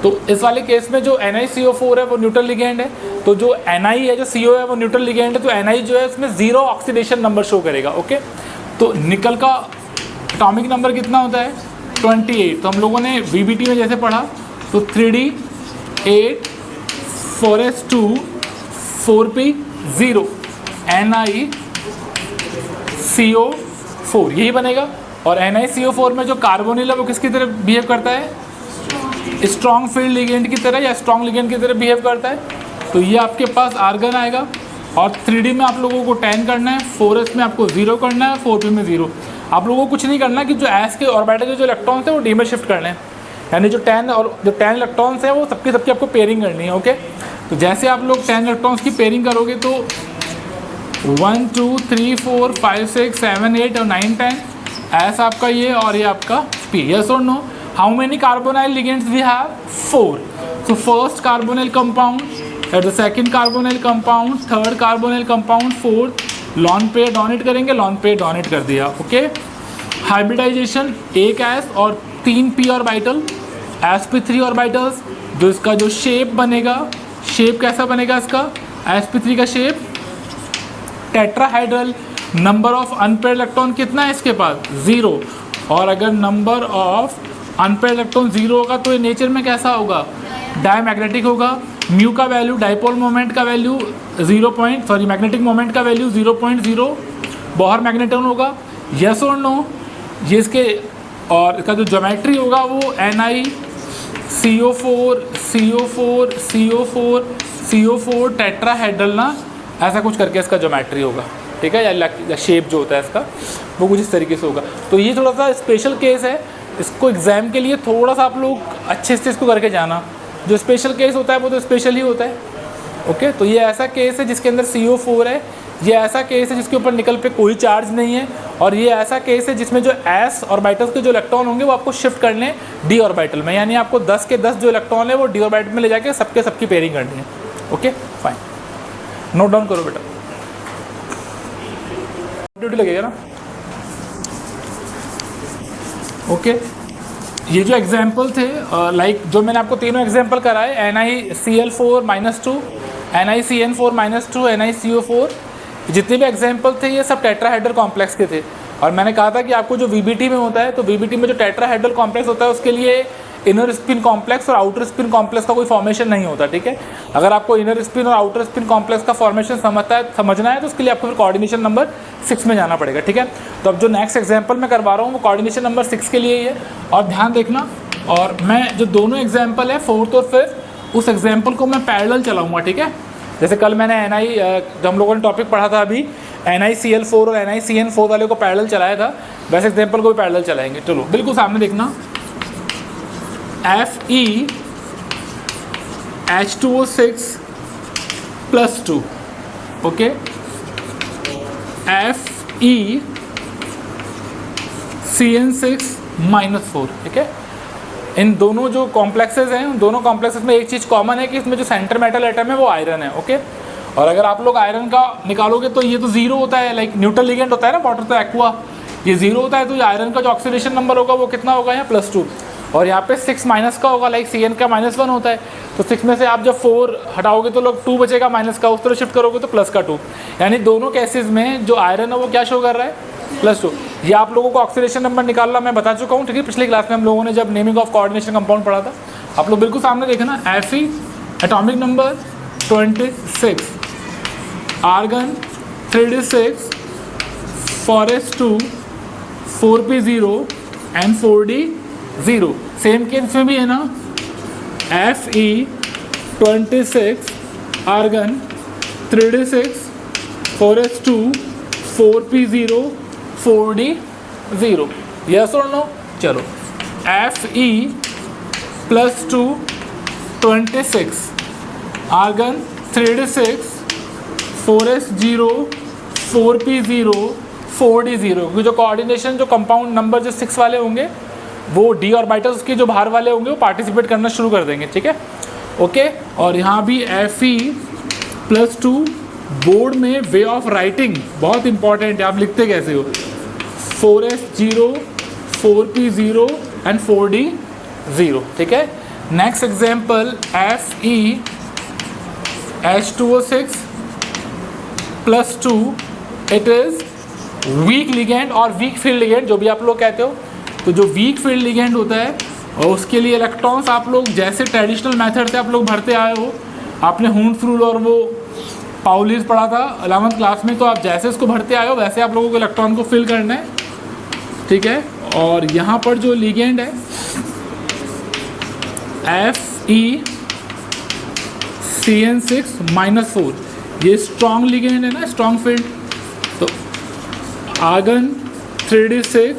तो इस वाले केस में जो NiCO4 है वो न्यूट्रल लिगेंड है, तो जो Ni है, जो CO है वो न्यूट्रल लिगेंड है, तो Ni जो है उसमें 0 ऑक्सीडेशन नंबर शो करेगा। ओके, तो निकल का एटॉमिक नंबर कितना होता है 28। तो हम लोगों ने VBT में जैसे पढ़ा तो 3D 8 4s2 4p 0 NiCO4 यही बनेगा। और NiCO4 में जो कार्बोनिल है वो किसकी तरह बिहेव करता है, स्ट्रॉन्ग फील्ड लिगेंड की तरह या स्ट्रॉन्ग लिगेंड की तरह बिहेव करता है। तो ये आपके पास आर्गन आएगा। और 3D में आप लोगों को 10 करना है, 4s में आपको 0 करना है, 4p में 0। आप लोगों को कुछ नहीं करना कि जो एस के ऑर्बिटल के जो इलेक्ट्रॉन्स हैं वो डी में शिफ्ट करने हैं, यानी जो 10 इलेक्ट्रॉन्स हैं वो सबकी आपको पेयरिंग करनी है। ओके, तो जैसे आप लोग 10 इलेक्ट्रॉन्स की पेयरिंग करोगे तो 1 2 3 4 5 6 7 8 और 9 10 एस आपका ये और ये आपका पी। यस और no? How many carbonyl ligands we have? 4। So first carbonyl compound at the second carbonyl compound, third carbonyl compound, fourth lone pair donate करेंगे, लॉन पेयर डोनेट कर दिया। ओके, हाइब्रिडाइजेशन, एक एस और 3 p ऑर्बिटल, sp3 ऑर्बिटल्स। जो इसका जो शेप बनेगा, शेप कैसा बनेगा इसका, sp3 का shape tetrahedral. Number of unpaired electron कितना है इसके पास? 0। और अगर नंबर ऑफ अनपेयर्ड इलेक्ट्रॉन 0 होगा तो ये नेचर में कैसा होगा, डायमैग्नेटिक होगा। म्यू का वैल्यू, डाइपोल मोमेंट का वैल्यू मैग्नेटिक मोमेंट का वैल्यू 0.0 बोहर मैग्नेटॉन होगा। यस और नो? ये इसके और इसका जो ज्योमेट्री होगा वो NiCO4 टेट्राहेड्रल ना, ऐसा कुछ करके इसका ज्योमेट्री होगा। ठीक है, या शेप जो होता है इसका वो कुछ इस तरीके से होगा। तो ये थोड़ा सा स्पेशल केस है, इसको एग्जाम के लिए थोड़ा सा आप लोग अच्छे से इसको करके जाना। जो स्पेशल केस होता है वो तो स्पेशल ही होता है। ओके, तो ये ऐसा केस है जिसके अंदर CO4 है, ये ऐसा केस है जिसके ऊपर निकल पे कोई चार्ज नहीं है, और ये ऐसा केस है जिसमें जो s ऑर्बिटल्स के जो इलेक्ट्रॉन होंगे वो आपको शिफ्ट करने d ऑर्बिटल में, यानी आपको 10 के 10 जो इलेक्ट्रॉन है वो d ऑर्बिटल में ले जाके सबकी पेयरिंग करनी है। ओके फाइन, नोट डाउन करो बेटा, ड्यूटी लगेगा ना। ओके, ये जो एग्जाम्पल थे लाइक जो मैंने आपको तीनों एग्जाम्पल कराए, NiCl4 -2, NiCN4 -2, NiCO4, जितने भी एग्जाम्पल थे ये सब टेट्राहेड्रल कॉम्प्लेक्स के थे। और मैंने कहा था कि आपको जो VBT में होता है, तो VBT में जो टेट्राहेड्रल कॉम्प्लेक्स होता है उसके लिए इनर स्पिन कॉम्प्लेक्स और आउटर स्पिन कॉम्प्लेक्स का कोई फॉर्मेशन नहीं होता। ठीक है, अगर आपको इनर स्पिन और आउटर स्पिन कॉम्प्लेक्स का फॉर्मेशन समझना है तो उसके लिए आपको फिर कोऑर्डिनेशन नंबर 6 में जाना पड़ेगा। ठीक है, तो अब जो नेक्स्ट एग्जाम्पल मैं करवा रहा हूँ वो कोऑर्डिनेशन नंबर 6 के लिए ही है, और ध्यान देखना। और मैं जो दोनों एग्जाम्पल है 4th और 5th, उस एग्जाम्पल को मैं पैरेलल चलाऊँगा। ठीक है, जैसे कल मैंने जब हम लोगों ने टॉपिक पढ़ा था अभी NiCl4 और NiCN4 वाले को पैरेलल चलाया था, वैसे एग्जाम्पल को भी पैरेलल चलाएंगे। चलो बिल्कुल सामने देखना, FeH2O6+2, ओके, FeCN6-4। ठीक है, इन दोनों जो कॉम्प्लेक्सेस हैं, उन दोनों कॉम्प्लेक्सेस में एक चीज़ कॉमन है कि इसमें जो सेंटर मेटल एटम है वो आयरन है। ओके, और अगर आप लोग आयरन का निकालोगे तो ये तो 0 होता है, लाइक न्यूट्रल लिगेंड होता है ना वाटर, तो एक्वा ये 0 होता है, तो ये आयरन का जो ऑक्सीडेशन नंबर होगा वो कितना होगा यहाँ +2, और यहाँ पे 6 माइनस का होगा, लाइक Cn का -1 होता है। तो 6 में से आप जब 4 हटाओगे तो लोग 2 बचेगा माइनस का, उस तरह शिफ्ट करोगे तो प्लस का 2, यानी दोनों केसेस में जो आयरन है वो क्या शो कर रहा है, +2। ये आप लोगों को ऑक्सीडेशन नंबर निकालना मैं बता चुका हूँ, ठीक है। पिछली क्लास में हम लोगों ने जब नेमिंग ऑफ कोऑर्डिनेशन कंपाउंड पढ़ा था, आप लोग बिल्कुल सामने देखना, Fe atomic number 26, argon 3d6, F2 4p0 and 4d0। Same case में भी है ना, Fe 26, argon 3d6, F2 4p0 4d0, yes और नो। चलो Fe +2 26, argon 3d6, 4s0 4p0 4d0, क्योंकि जो कोऑर्डिनेशन जो कंपाउंड नंबर जो 6 वाले होंगे वो डी ऑर्बिटल्स के जो बाहर वाले होंगे वो पार्टिसिपेट करना शुरू कर देंगे, ठीक है, ओके। और यहाँ भी Fe +2, बोर्ड में वे ऑफ राइटिंग बहुत इंपॉर्टेंट है, आप लिखते कैसे हो, 4s0 4p0 एंड 4d0, ठीक है। Next example Fe H2O6 +2, it is week ligand और वीक फील्ड लिगेंड, जो भी आप लोग कहते हो। तो जो वीक फील्ड लिगेंड होता है और उसके लिए इलेक्ट्रॉन्स आप लोग जैसे ट्रेडिशनल मेथड से आप लोग भरते आए हो, आपने हुंस रूल और वो पाउलीज पढ़ा था 11th क्लास में, तो आप जैसे इसको भरते आए हो वैसे आप लोगों को इलेक्ट्रॉन को फिल करना है, ठीक है। और यहाँ पर जो लिगेंड है FeCN6-4, ये स्ट्रॉन्ग लिगेंड है ना, स्ट्रॉन्ग फील्ड। तो argon 3d6,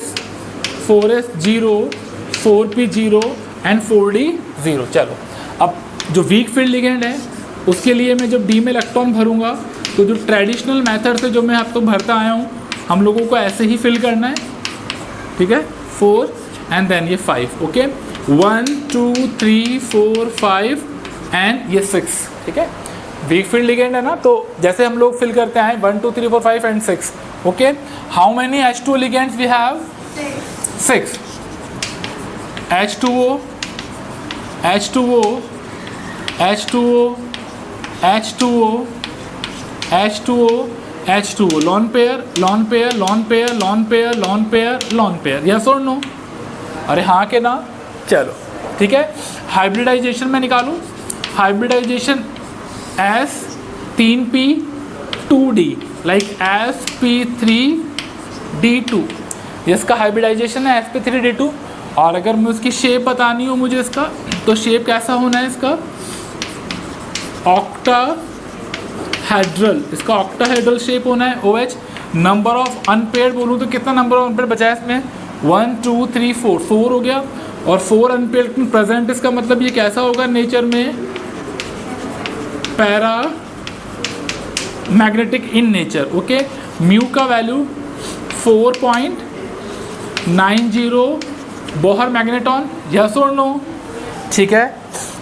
4s0 4p0 and 4d0। चलो अब जो वीक फील्ड लिगेंड है उसके लिए मैं जब डी में इलेक्ट्रॉन भरूंगा तो जो ट्रेडिशनल मेथड से जो मैं आपको भरता आया हूँ, हम लोगों को ऐसे ही फिल करना है, ठीक है, 4 एंड देन ये 5, ओके, 1 2 3 4 5 एंड ये 6, ठीक है। वीक फील्ड लिगेंड है ना, तो जैसे हम लोग फिल करते हैं 1 2 3 4 5 and 6, okay. How many H2O ligands we have? 6। H2O H2O H2O H2O H2O H2O, lone pair lone pair lone pair lone pair lone pair lone pair, yes और नो? अरे हाँ के ना, चलो ठीक है। हाइब्रिडाइजेशन में निकालूं, हाइब्रिडाइजेशन S3p2d लाइक sp3d2, इसका हाइब्रिडाइजेशन है sp3d2। और अगर मैं उसकी शेप बतानी हो मुझे इसका, तो शेप कैसा होना है इसका, ऑक्टाहेड्रल, इसका ऑक्टाहेड्रल शेप होना है OH। नंबर ऑफ अनपेयर्ड बोलूँ तो कितना नंबर ऑफ अनपेयर्ड बचा है इसमें, 1 2 3 4 हो गया। और 4 अनपेयर्ड प्रेजेंट, इसका मतलब ये कैसा होगा नेचर में, para magnetic in nature, okay. Mu का वैल्यू 4.90 बोहर मैग्नेटॉन, यस और नो, ठीक है।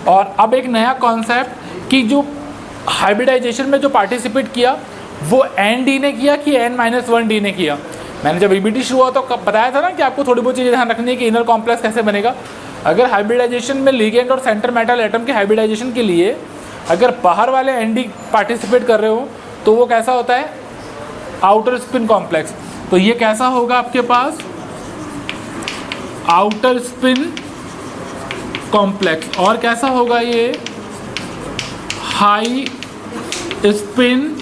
और अब एक नया कॉन्सेप्ट कि जो हाइब्रिडाइजेशन में जो पार्टिसिपेट किया वो ND ने किया कि N-1D ने किया। मैंने जब EBT शुरू हुआ तो बताया था ना कि आपको थोड़ी बहुत चीज़ें ध्यान रखनी है कि इनर कॉम्प्लेक्स कैसे बनेगा। अगर हाइब्रिडाइजेशन में लिगेंड और सेंटर मेटल एटम के हाइब्रिडाइजेशन के लिए अगर बाहर वाले ND पार्टिसिपेट कर रहे हो तो वो कैसा होता है, आउटर स्पिन कॉम्प्लेक्स। तो ये कैसा होगा आपके पास, आउटर स्पिन कॉम्प्लेक्स। और कैसा होगा ये, हाई स्पिन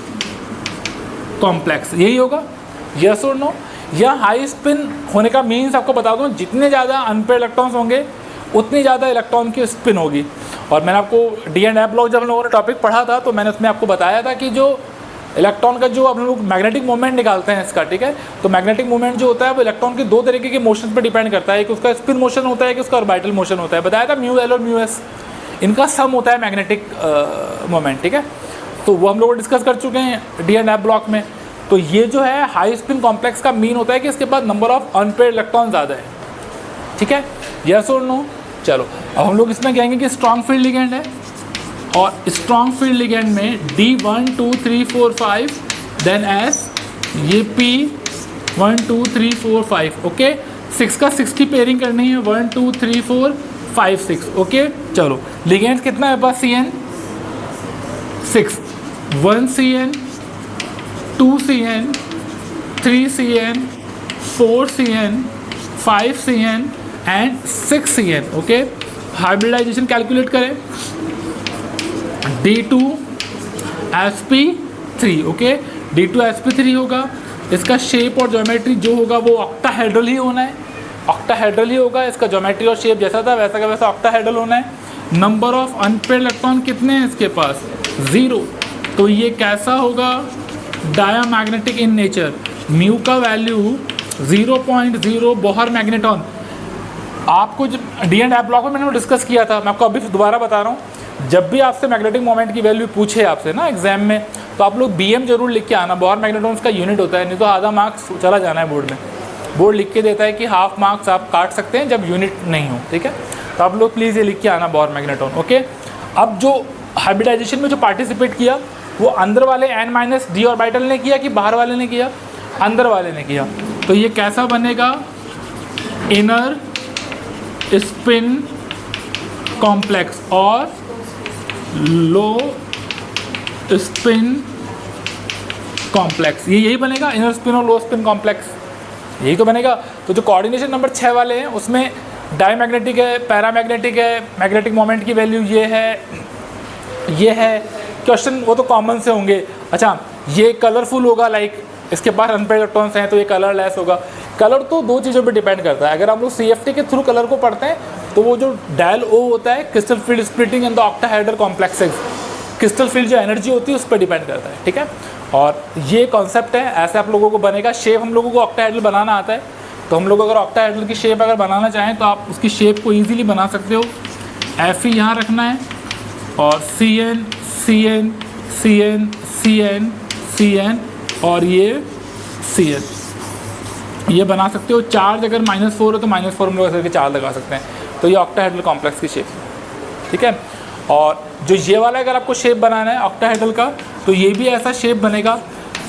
कॉम्प्लेक्स, यही होगा, यस और नो। या हाई स्पिन होने का मीन्स आपको बता दूं, जितने ज़्यादा अनपेयर्ड इलेक्ट्रॉन्स होंगे उतनी ज़्यादा इलेक्ट्रॉन की स्पिन होगी। और मैंने आपको डी एंड एफ ब्लॉक जब हम लोगों ने टॉपिक पढ़ा था तो मैंने उसमें आपको बताया था कि जो इलेक्ट्रॉन का जो हम लोग मैग्नेटिक मोमेंट निकालते हैं इसका, ठीक है। तो मैग्नेटिक मोमेंट जो होता है वो इलेक्ट्रॉन के दो तरीके के मोशन पर डिपेंड करता है, एक उसका स्पिन मोशन होता है, एक उसका ऑर्बिटल मोशन होता है। बताया था म्यू एल और म्यू एस, इनका सम होता है मैग्नेटिक मोमेंट, ठीक है। तो वो हम लोग डिस्कस कर चुके हैं डी एंड एफ ब्लॉक में। तो ये जो है हाई स्पिन कॉम्प्लेक्स का मीन होता है कि इसके पास नंबर ऑफ अनपेयर्ड इलेक्ट्रॉन ज़्यादा है, ठीक है, यस और नो। चलो अब हम लोग इसमें कहेंगे कि स्ट्रॉन्ग फील्ड लिगेंड है, और स्ट्रॉन्ग फील्ड लिगेंड में D1 2 3 4 5 देन S, ये P 1 2 3 4 5, ओके। 6 का 60 पेयरिंग करनी है, 1 2 3 4 5 6। ओके चलो लिगेंड्स कितना है पास CN 6, 1 CN 2 CN 3 CN 4 CN 5 CN and 6 CN। Okay hybridisation calculate करें D2sp3। ओके D2sp3 होगा, इसका शेप और ज्योमेट्री जो होगा वो ऑक्टाहेड्रल ही होना है, ऑक्टाहेड्रल ही होगा। इसका ज्योमेट्री और शेप जैसा था वैसा का वैसा ऑक्टाहेड्रल होना है। नंबर ऑफ अनपेयर्ड इलेक्ट्रॉन कितने हैं इसके पास 0, तो ये कैसा होगा डायामैग्नेटिक इन नेचर। म्यू का वैल्यू 0.0 बोहर मैग्नेटॉन। आपको जब डी एंड एफ ब्लॉक में मैंने डिस्कस किया था, मैं आपको अभी दोबारा बता रहा हूँ, जब भी आपसे मैग्नेटिक मोमेंट की वैल्यू पूछे आपसे ना एग्जाम में, तो आप लोग BM जरूर लिख के आना। बोहर मैग्नेटॉन्स का यूनिट होता है, नहीं तो आधा मार्क्स चला जाना है बोर्ड में। बोर्ड लिख के देता है कि हाफ मार्क्स आप काट सकते हैं जब यूनिट नहीं हो, ठीक है। तो आप लोग प्लीज़ ये लिख के आना बोहर मैग्नेटॉन। ओके अब जो हाइब्रिडाइजेशन में जो पार्टिसिपेट किया वो अंदर वाले n-d ऑर्बिटल ने किया कि बाहर वाले ने किया, अंदर वाले ने किया। तो ये कैसा बनेगा इनर स्पिन कॉम्प्लेक्स और लो स्पिन कॉम्प्लेक्स, ये यही बनेगा इनर स्पिन और लो स्पिन कॉम्प्लेक्स, यही तो बनेगा। तो जो कोऑर्डिनेशन नंबर 6 वाले हैं उसमें डायमैग्नेटिक है, पैरामैग्नेटिक है, मैग्नेटिक मोमेंट की वैल्यू ये है क्वेश्चन वो तो कॉमन से होंगे। अच्छा ये कलरफुल होगा, लाइक इसके पास अनपेयर्ड इलेक्ट्रॉन्स हैं तो ये कलरलेस होगा। कलर तो दो चीज़ों पे डिपेंड करता है। अगर आप लोग CFT के थ्रू कलर को पढ़ते हैं तो वो जो डायल O होता है crystal field splitting in the octahedral complexes, crystal field जो एनर्जी होती है उस पर डिपेंड करता है, ठीक है। और ये कॉन्सेप्ट है, ऐसे आप लोगों को बनेगा। शेप हम लोगों को ऑक्टाहेड्रल बनाना आता है, तो हम लोग अगर ऑक्टाहेड्रल की शेप अगर बनाना चाहें तो आप उसकी शेप को ईजिली बना सकते हो। Fe यहाँ रखना है और CN CN CN CN CN और ये CN, ये बना सकते हो। चार्ज अगर -4 हो तो -4 हम लोग ऐसे करके चार्ज लगा सकते हैं। तो ये ऑक्टाहेड्रल कॉम्प्लेक्स की शेप, ठीक है। और जो ये वाला अगर आपको शेप बनाना है ऑक्टाहेड्रल का तो ये भी ऐसा शेप बनेगा।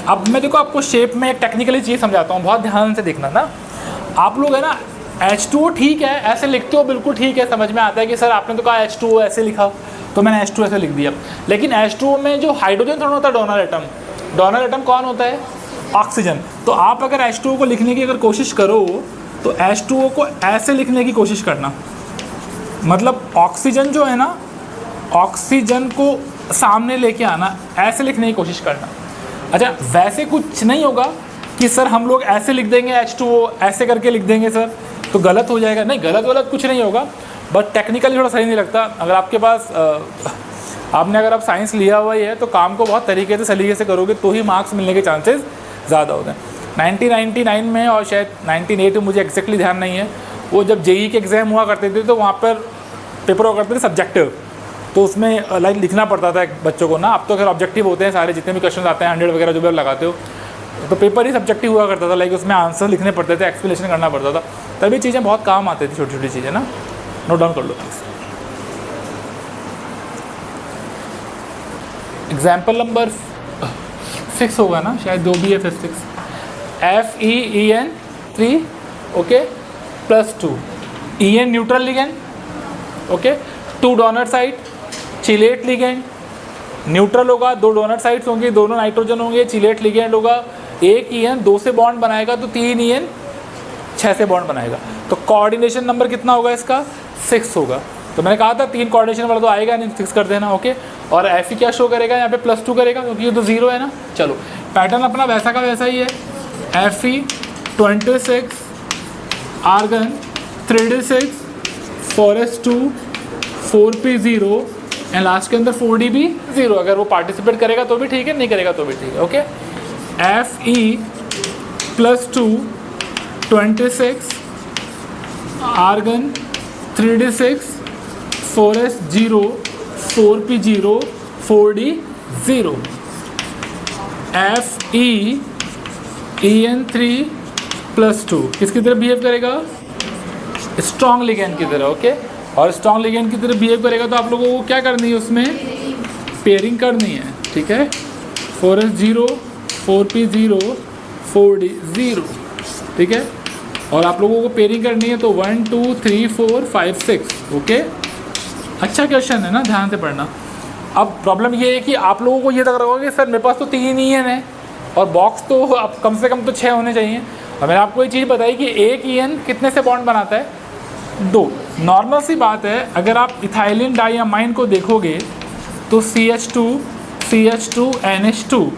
अब मैं देखो आपको शेप में एक टेक्निकली चीज़ समझाता हूँ, बहुत ध्यान से देखना ना। आप लोग है ना H2O ठीक है ऐसे लिखते हो, बिल्कुल ठीक है, समझ में आता है कि सर आपने तो कहा H2O ऐसे लिखा तो मैंने H2 ऐसे लिख दिया। लेकिन H2O में जो हाइड्रोजन थोड़ा होता है डोनर एटम कौन होता है ऑक्सीजन। तो आप अगर H2O को लिखने की अगर कोशिश करो तो H2O को ऐसे लिखने की कोशिश करना, मतलब ऑक्सीजन जो है ना ऑक्सीजन को सामने लेके आना, ऐसे लिखने की कोशिश करना। अच्छा वैसे कुछ नहीं होगा कि सर हम लोग ऐसे लिख देंगे H2O ऐसे करके लिख देंगे सर तो गलत हो जाएगा, नहीं गलत कुछ नहीं होगा, बट टेक्निकली थोड़ा सही नहीं लगता। अगर आपके पास अगर आप साइंस लिया हुआ ही है तो काम को बहुत तरीके से सलीके से करोगे तो ही मार्क्स मिलने के चांसेस ज़्यादा होते हैं। 1999 में और शायद 1998 में, मुझे एग्जैक्टली ध्यान नहीं है, वो जब JEE के एग्ज़ाम हुआ करते थे तो वहाँ पर पेपर हुआ करते थे सब्जेक्टिव, तो उसमें लाइक लिखना पड़ता था बच्चों को ना। अब तो खैर ऑब्जेक्टिव होते हैं सारे, जितने भी क्वेश्चन आते हैं 100 वगैरह जो भी आप लगाते हो, तो पेपर ही सब्जेक्टिव हुआ करता था, लाइक उसमें आंसर लिखने पड़ते थे, एक्सप्लेनेशन करना पड़ता था। तभी चीज़ें बहुत काम आती थी, छोटी छोटी चीज़ें ना, नोट डाउन कर लो प्लीज़। एग्जाम्पल नंबर 6 होगा ना शायद, 2B है 6 FeEN3 okay +2 EN neutral ligand okay, 2 donor side chelate ligand, neutral होगा, 2 डोनर साइड्स होंगे, दोनों नाइट्रोजन होंगे, चिलेट लिगेंड होगा, 1 EN 2 से बॉन्ड बनाएगा तो 3 EN 6 से बॉन्ड बनाएगा। तो कोऑर्डिनेशन नंबर कितना होगा इसका 6 होगा। तो मैंने कहा था 3 कोऑर्डिनेशन वाला तो आएगा नहीं, 6 कर देना ओके। और Fe क्या शो करेगा यहाँ पे +2 करेगा क्योंकि ये तो 0 है ना। चलो पैटर्न अपना वैसा का वैसा ही है, Fe 26 argon 3d6 4s2 4p0 and last के अंदर 4d0। अगर वो पार्टिसिपेट करेगा तो भी ठीक है, नहीं करेगा तो भी ठीक है okay. Fe +2 26 argon 3d6 4s0 4p0 4d0। Fe EN3 +2 किसकी तरह बिहेव करेगा स्ट्रॉन्ग लिगेंड की तरह ओके। और स्ट्रॉन्ग लिगेंड की तरह बिहेव करेगा तो आप लोगों को क्या करनी है उसमें पेयरिंग करनी है, ठीक है। 4s0 4p0 4d0 ठीक है। और आप लोगों को पेयरिंग करनी है तो 1 2 3 4 5 6। ओके, अच्छा क्वेश्चन है ना, ध्यान से पढ़ना। अब प्रॉब्लम ये है कि आप लोगों को ये लग रहा होगा कि सर मेरे पास तो 3 ही है और बॉक्स तो अब कम से कम तो 6 होने चाहिए। और मैंने आपको ये चीज़ बताई कि एक EN कितने से बॉन्ड बनाता है, 2। नॉर्मल सी बात है, अगर आप इथाइलिन डाइअमाइन को देखोगे तो CH2 CH2 NH2,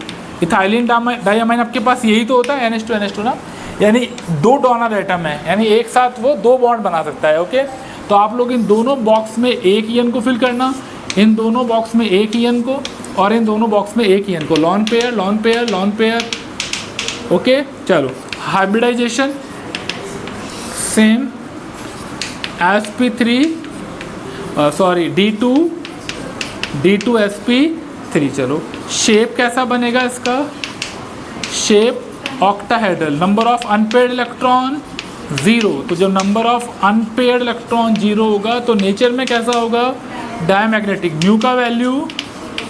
ethylene diamine आपके पास यही तो होता है NH2 NH2 ना, यानी 2 डोनर एटम है, यानी एक साथ वो 2 बॉन्ड बना सकता है। ओके, तो आप लोग इन दोनों बॉक्स में एक EN को फिल करना, इन दोनों बॉक्स में एक EN को, और इन दोनों बॉक्स में एक EN को, lone pair lone pair lone pair. Okay, चलो hybridisation same sp3 sorry D2sp3। चलो शेप कैसा बनेगा इसका, shape octahedral, number of unpaired electron 0। तो जब नंबर ऑफ अनपेयर्ड इलेक्ट्रॉन 0 होगा तो नेचर में कैसा होगा, डायमैग्नेटिक। म्यू का वैल्यू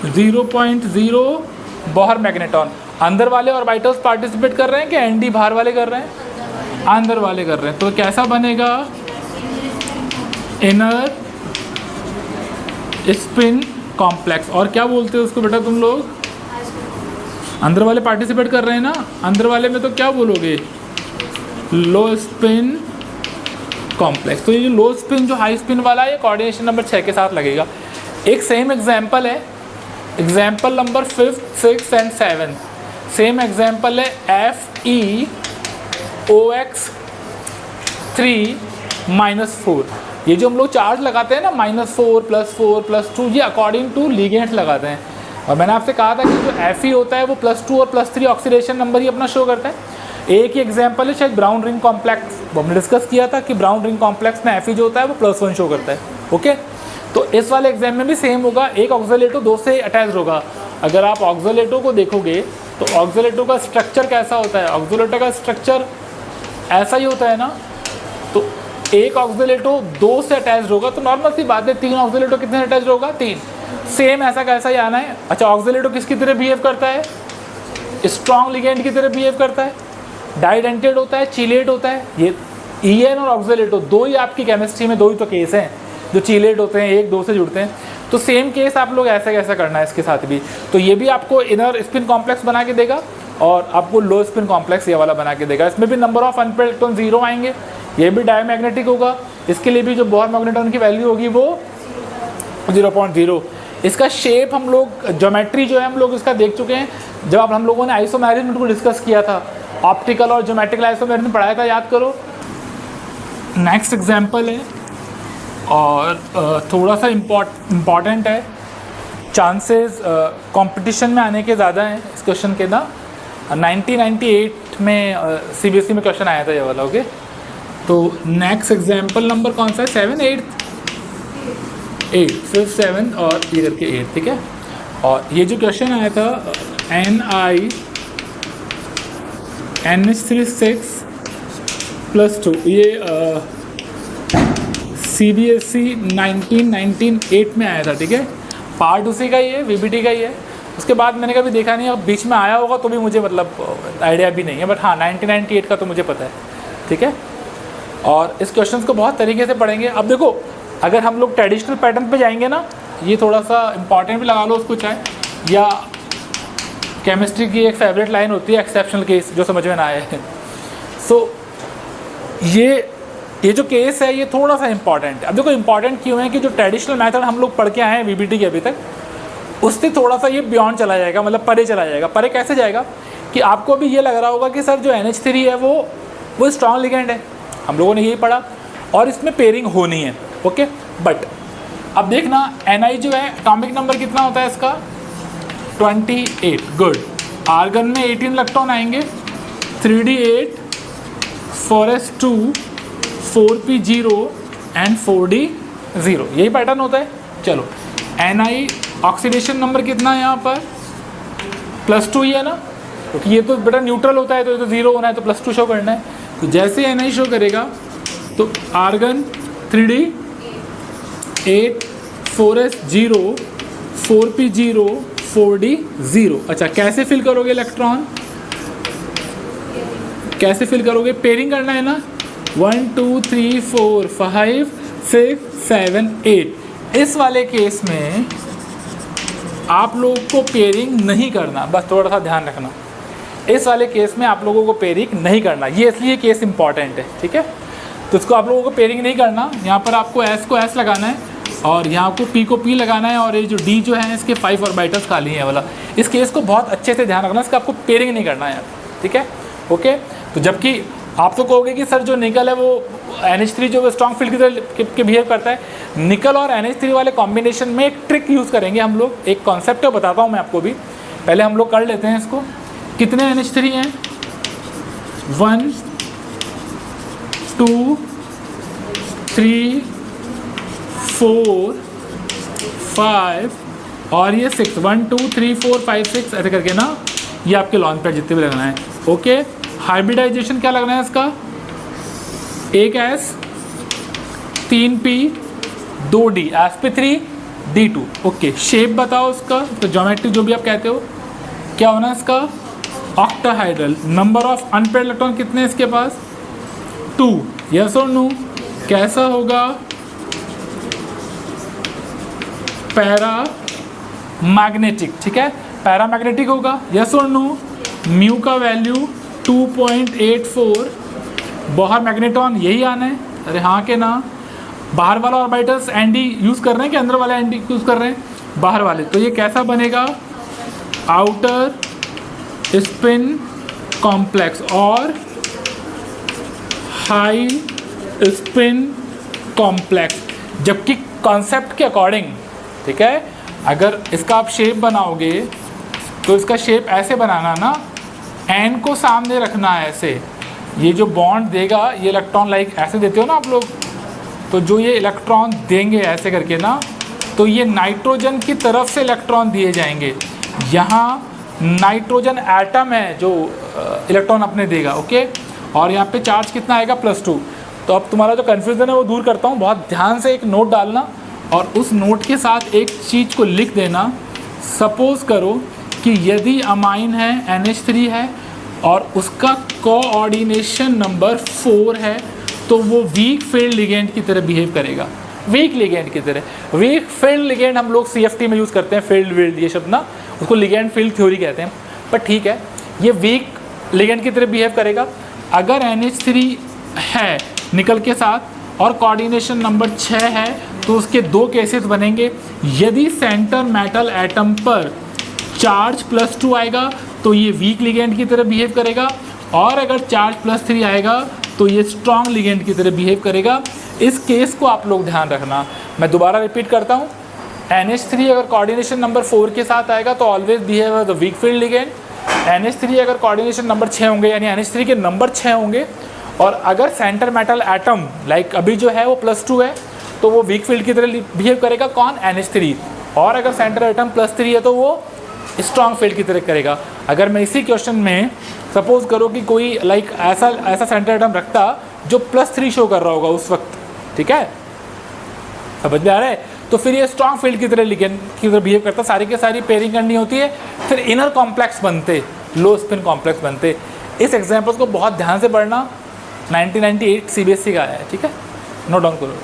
0.0, बोहर मैग्नेटॉन। अंदर वाले ऑर्बिटल्स पार्टिसिपेट कर रहे हैं कि ND बाहर वाले कर रहे हैं, अंदर वाले कर रहे हैं। तो कैसा बनेगा, इनर स्पिन कॉम्प्लेक्स। और क्या बोलते हो उसको बेटा तुम लोग, अंदर वाले पार्टिसिपेट कर रहे हैं ना, अंदर वाले में तो क्या बोलोगे, लो स्पिन कॉम्प्लेक्स। तो ये जो लो स्पिन जो हाई स्पिन वाला है, ये कोऑर्डिनेशन नंबर 6 के साथ लगेगा। एक सेम एग्जाम्पल है, example number 5, 6 and 7। Same example है FeOX3-4। ये जो हम लोग चार्ज लगाते हैं ना, -4 +4 +2, ये अकॉर्डिंग टू लिगेंड्स लगाते हैं। और मैंने आपसे कहा था कि जो Fe होता है वो +2 और +3 ऑक्सीडेशन नंबर ही अपना शो करता है। एक ही एग्जाम्पल है शायद ब्राउन रिंग कॉम्प्लेक्स, वो हमने डिस्कस किया था कि ब्राउन रिंग कॉम्प्लेक्स में Fe जो होता है वो +1 शो करता है। ओके, तो इस वाले एग्जाम में भी सेम होगा, एक ऑक्सीलेटो 2 से अटैच होगा। अगर आप ऑक्सीलेटो को देखोगे तो ऑक्सीलेटो का स्ट्रक्चर कैसा होता है, ऑक्सीलेटो का स्ट्रक्चर ऐसा ही होता है ना। तो एक ऑक्सीलेटो 2 से अटैच होगा, तो नॉर्मल सी बात है 3 ऑक्सीलेटो कितने से अटैच होगा, 3। सेम ऐसा कैसा ही आना है। अच्छा, ऑक्सीलेटो किसकी तरह बिहेव करता है, स्ट्रॉन्ग लिगेंड की तरह बिहेव करता है, डाइडेंटेड होता है, चीलेट होता है। ये EN और ऑक्सीलेटो 2 ही आपकी केमिस्ट्री में 2 ही तो केस हैं जो चीलेट होते हैं, 1 2 से जुड़ते हैं। तो सेम केस आप लोग ऐसा कैसा करना है इसके साथ भी। तो ये भी आपको इनर स्पिन कॉम्प्लेक्स बना के देगा और आपको लो स्पिन कॉम्प्लेक्स ये वाला बना के देगा। इसमें भी नंबर ऑफ अनपेयर्ड इलेक्ट्रॉन 0 आएंगे, ये भी डायमैग्नेटिक होगा। इसके लिए भी जो बोहर मैग्नेटॉन की वैल्यू होगी वो 0.0। इसका शेप हम लोग, ज्योमेट्री जो है हम लोग इसका देख चुके हैं जब हम लोगों ने आइसोमेरिज्म को डिस्कस किया था, ऑप्टिकल और ज्योमेट्रिकल आइसोमेरिज्म पढ़ाया था, याद करो। नेक्स्ट एग्जाम्पल है और थोड़ा सा इम्पॉर्टेंट है, चांसेस कंपटीशन में आने के ज़्यादा हैं इस क्वेश्चन के ना। 1998 में CBSE में क्वेश्चन आया था ये वाला। ओके, तो नेक्स्ट एग्जाम्पल नंबर कौन सा है, 7 8 5 7 और ये करके 8, ठीक है। और ये जो क्वेश्चन आया था NiNH3 6 + 2, ये CBSE 1998 में आया था, ठीक है। पार्ट उसी का ही है, VBT का ही है। उसके बाद मैंने कभी देखा नहीं, अब बीच में आया होगा तो भी मुझे मतलब आइडिया भी नहीं है, बट हाँ 1998 का तो मुझे पता है, ठीक है। और इस क्वेश्चन को बहुत तरीके से पढ़ेंगे। अब देखो, अगर हम लोग ट्रेडिशनल पैटर्न पे जाएंगे ना, ये थोड़ा सा इंपॉर्टेंट भी लगा लो उसको चाहे, या केमिस्ट्री की एक फेवरेट लाइन होती है एक्सेप्शनल केस, जो समझ में ना आए। सो ये जो केस है ये थोड़ा सा इंपॉर्टेंट है। अब देखो इंपॉर्टेंट क्यों है कि जो ट्रेडिशनल मेथड हम लोग पढ़ के आए हैं VBT के अभी तक, उससे थोड़ा सा ये बियॉन्ड चला जाएगा, मतलब परे चला जाएगा। परे कैसे जाएगा कि आपको भी ये लग रहा होगा कि सर जो NH3 है वो स्ट्रॉन्ग लिगेंड है, हम लोगों ने यही पढ़ा, और इसमें पेयरिंग होनी है। ओके, बट अब देखना Ni जो है एटॉमिक नंबर कितना होता है इसका, 28। गुड। आर्गन में 18 इलेक्ट्रॉन आएंगे, 3d8 4s2 4p0 and 4d0, यही पैटर्न होता है। चलो Ni ऑक्सीडेशन नंबर कितना है यहाँ पर, +2 ही है ना, क्योंकि ये तो बेटा न्यूट्रल होता है तो ये तो 0 होना है, तो +2 शो करना है। तो जैसे Ni शो करेगा तो argon 3d8 4s0 4p0 4d0। अच्छा, कैसे फिल करोगे इलेक्ट्रॉन, कैसे फिल करोगे, पेयरिंग करना है ना, 1 2 3 4 5 6 7 8। इस वाले केस में आप लोग को पेयरिंग नहीं करना, बस थोड़ा सा ध्यान रखना। इस वाले केस में आप लोगों को पेयरिंग नहीं करना, ये इसलिए केस इंपॉर्टेंट है, ठीक है। तो इसको आप लोगों को पेयरिंग नहीं करना। यहाँ पर आपको एस को एस लगाना है और यहाँ को पी लगाना है, और ये जो डी जो है इसके 5 ऑर्बिटल्स खाली हैं वाला। इस केस को बहुत अच्छे से ध्यान रखना, इसका आपको पेयरिंग नहीं करना है यार, ठीक है, ओके। तो जबकि आप तो कहोगे कि सर जो निकल है वो NH3 जो स्ट्रॉन्ग फील्ड की तरह के बिहेव करता है, निकल और NH3 वाले कॉम्बिनेशन में एक ट्रिक यूज़ करेंगे हम लोग। एक कॉन्सेप्ट है, बताता हूँ मैं आपको भी, पहले हम लोग कर लेते हैं इसको। कितने NH3 हैं? 1 2 3 4 5 और ये 6, 1 2 3 4 5 6 ऐसे करके ना, ये आपके लॉन्च पैड जितने भी लगना है, ओके। हाइब्रिडाइजेशन क्या लगना है इसका? 1 S 3 P 2 D, sp3 D2, okay. Shape बताओ उसका, तो ज्योमेट्री जो भी आप कहते हो, क्या होना है इसका? Octahedral. Number of unpaired electron कितने हैं इसके पास? 2, यस और नो? कैसा होगा? पैरा मैग्नेटिक, ठीक है, पैरा मैग्नेटिक होगा, यस और नो? म्यू का वैल्यू 2.84, बाहर मैग्नेटॉन यही आना है, अरे हाँ के ना। बाहर वाला ऑर्बिटल्स एनडी यूज़ कर रहे हैं कि अंदर वाला एनडी यूज़ कर रहे हैं? बाहर वाले। तो ये कैसा बनेगा? आउटर स्पिन कॉम्प्लेक्स और हाई स्पिन कॉम्प्लेक्स। जबकि कॉन्सेप्ट के अकॉर्डिंग, ठीक है, अगर इसका आप शेप बनाओगे तो इसका शेप ऐसे बनाना ना, एन को सामने रखना है ऐसे। ये जो बॉन्ड देगा, ये इलेक्ट्रॉन लाइक ऐसे देते हो ना आप लोग, तो जो ये इलेक्ट्रॉन देंगे ऐसे करके ना, तो ये नाइट्रोजन की तरफ से इलेक्ट्रॉन दिए जाएंगे। यहाँ नाइट्रोजन एटम है जो इलेक्ट्रॉन अपने देगा, ओके। और यहाँ पे चार्ज कितना आएगा? +2। तो अब तुम्हारा जो कन्फ्यूज़न है वो दूर करता हूँ, बहुत ध्यान से एक नोट डालना और उस नोट के साथ एक चीज़ को लिख देना। सपोज़ करो कि यदि अमाइन है, NH3 है और उसका कोऑर्डिनेशन नंबर 4 है, तो वो वीक फील्ड लिगेंड की तरह बिहेव करेगा। वीक लिगेंड की तरह। वीक फील्ड लिगेंड हम लोग CFT में यूज़ करते हैं, फील्ड विल्ड ये शब्द ना, उसको लिगेंड फील्ड थ्योरी कहते हैं। पर ठीक है, ये वीक लिगेंड की तरह बिहेव करेगा। अगर NH3 है निकल के साथ और कोऑर्डिनेशन नंबर 6 है, तो उसके 2 केसेस बनेंगे। यदि सेंटर मेटल एटम पर चार्ज +2 आएगा तो ये वीक लिगेंड की तरह बिहेव करेगा, और अगर चार्ज +3 आएगा तो ये स्ट्रॉन्ग लिगेंड की तरह बिहेव करेगा। इस केस को आप लोग ध्यान रखना। मैं दोबारा रिपीट करता हूँ, NH3 अगर कोऑर्डिनेशन नंबर 4 के साथ आएगा तो always behave as the weak field ligand. NH3 अगर कोऑर्डिनेशन नंबर 6 होंगे, यानी NH3 के नंबर 6 होंगे, और अगर सेंटर मेटल एटम लाइक अभी जो है वो +2 है, तो वो वीक फील्ड की तरह बिहेव करेगा। कौन? NH3। और अगर सेंटर एटम +3 है तो वो स्ट्रॉन्ग फील्ड की तरह करेगा। अगर मैं इसी क्वेश्चन में सपोज करो कि कोई लाइक ऐसा सेंटर एटम रखता जो +3 शो कर रहा होगा उस वक्त, ठीक है, समझ में आ रहा है? तो फिर ये स्ट्रॉन्ग फील्ड की तरह लिगेंड की तरह बिहेव करता, सारी के सारी पेयरिंग करनी होती है, फिर इनर कॉम्प्लेक्स बनते, लो स्पिन कॉम्प्लेक्स बनते। इस एग्जाम्पल्स को बहुत ध्यान से पढ़ना, 1998 CBSE का आया है, ठीक है, नोट डाउन करो।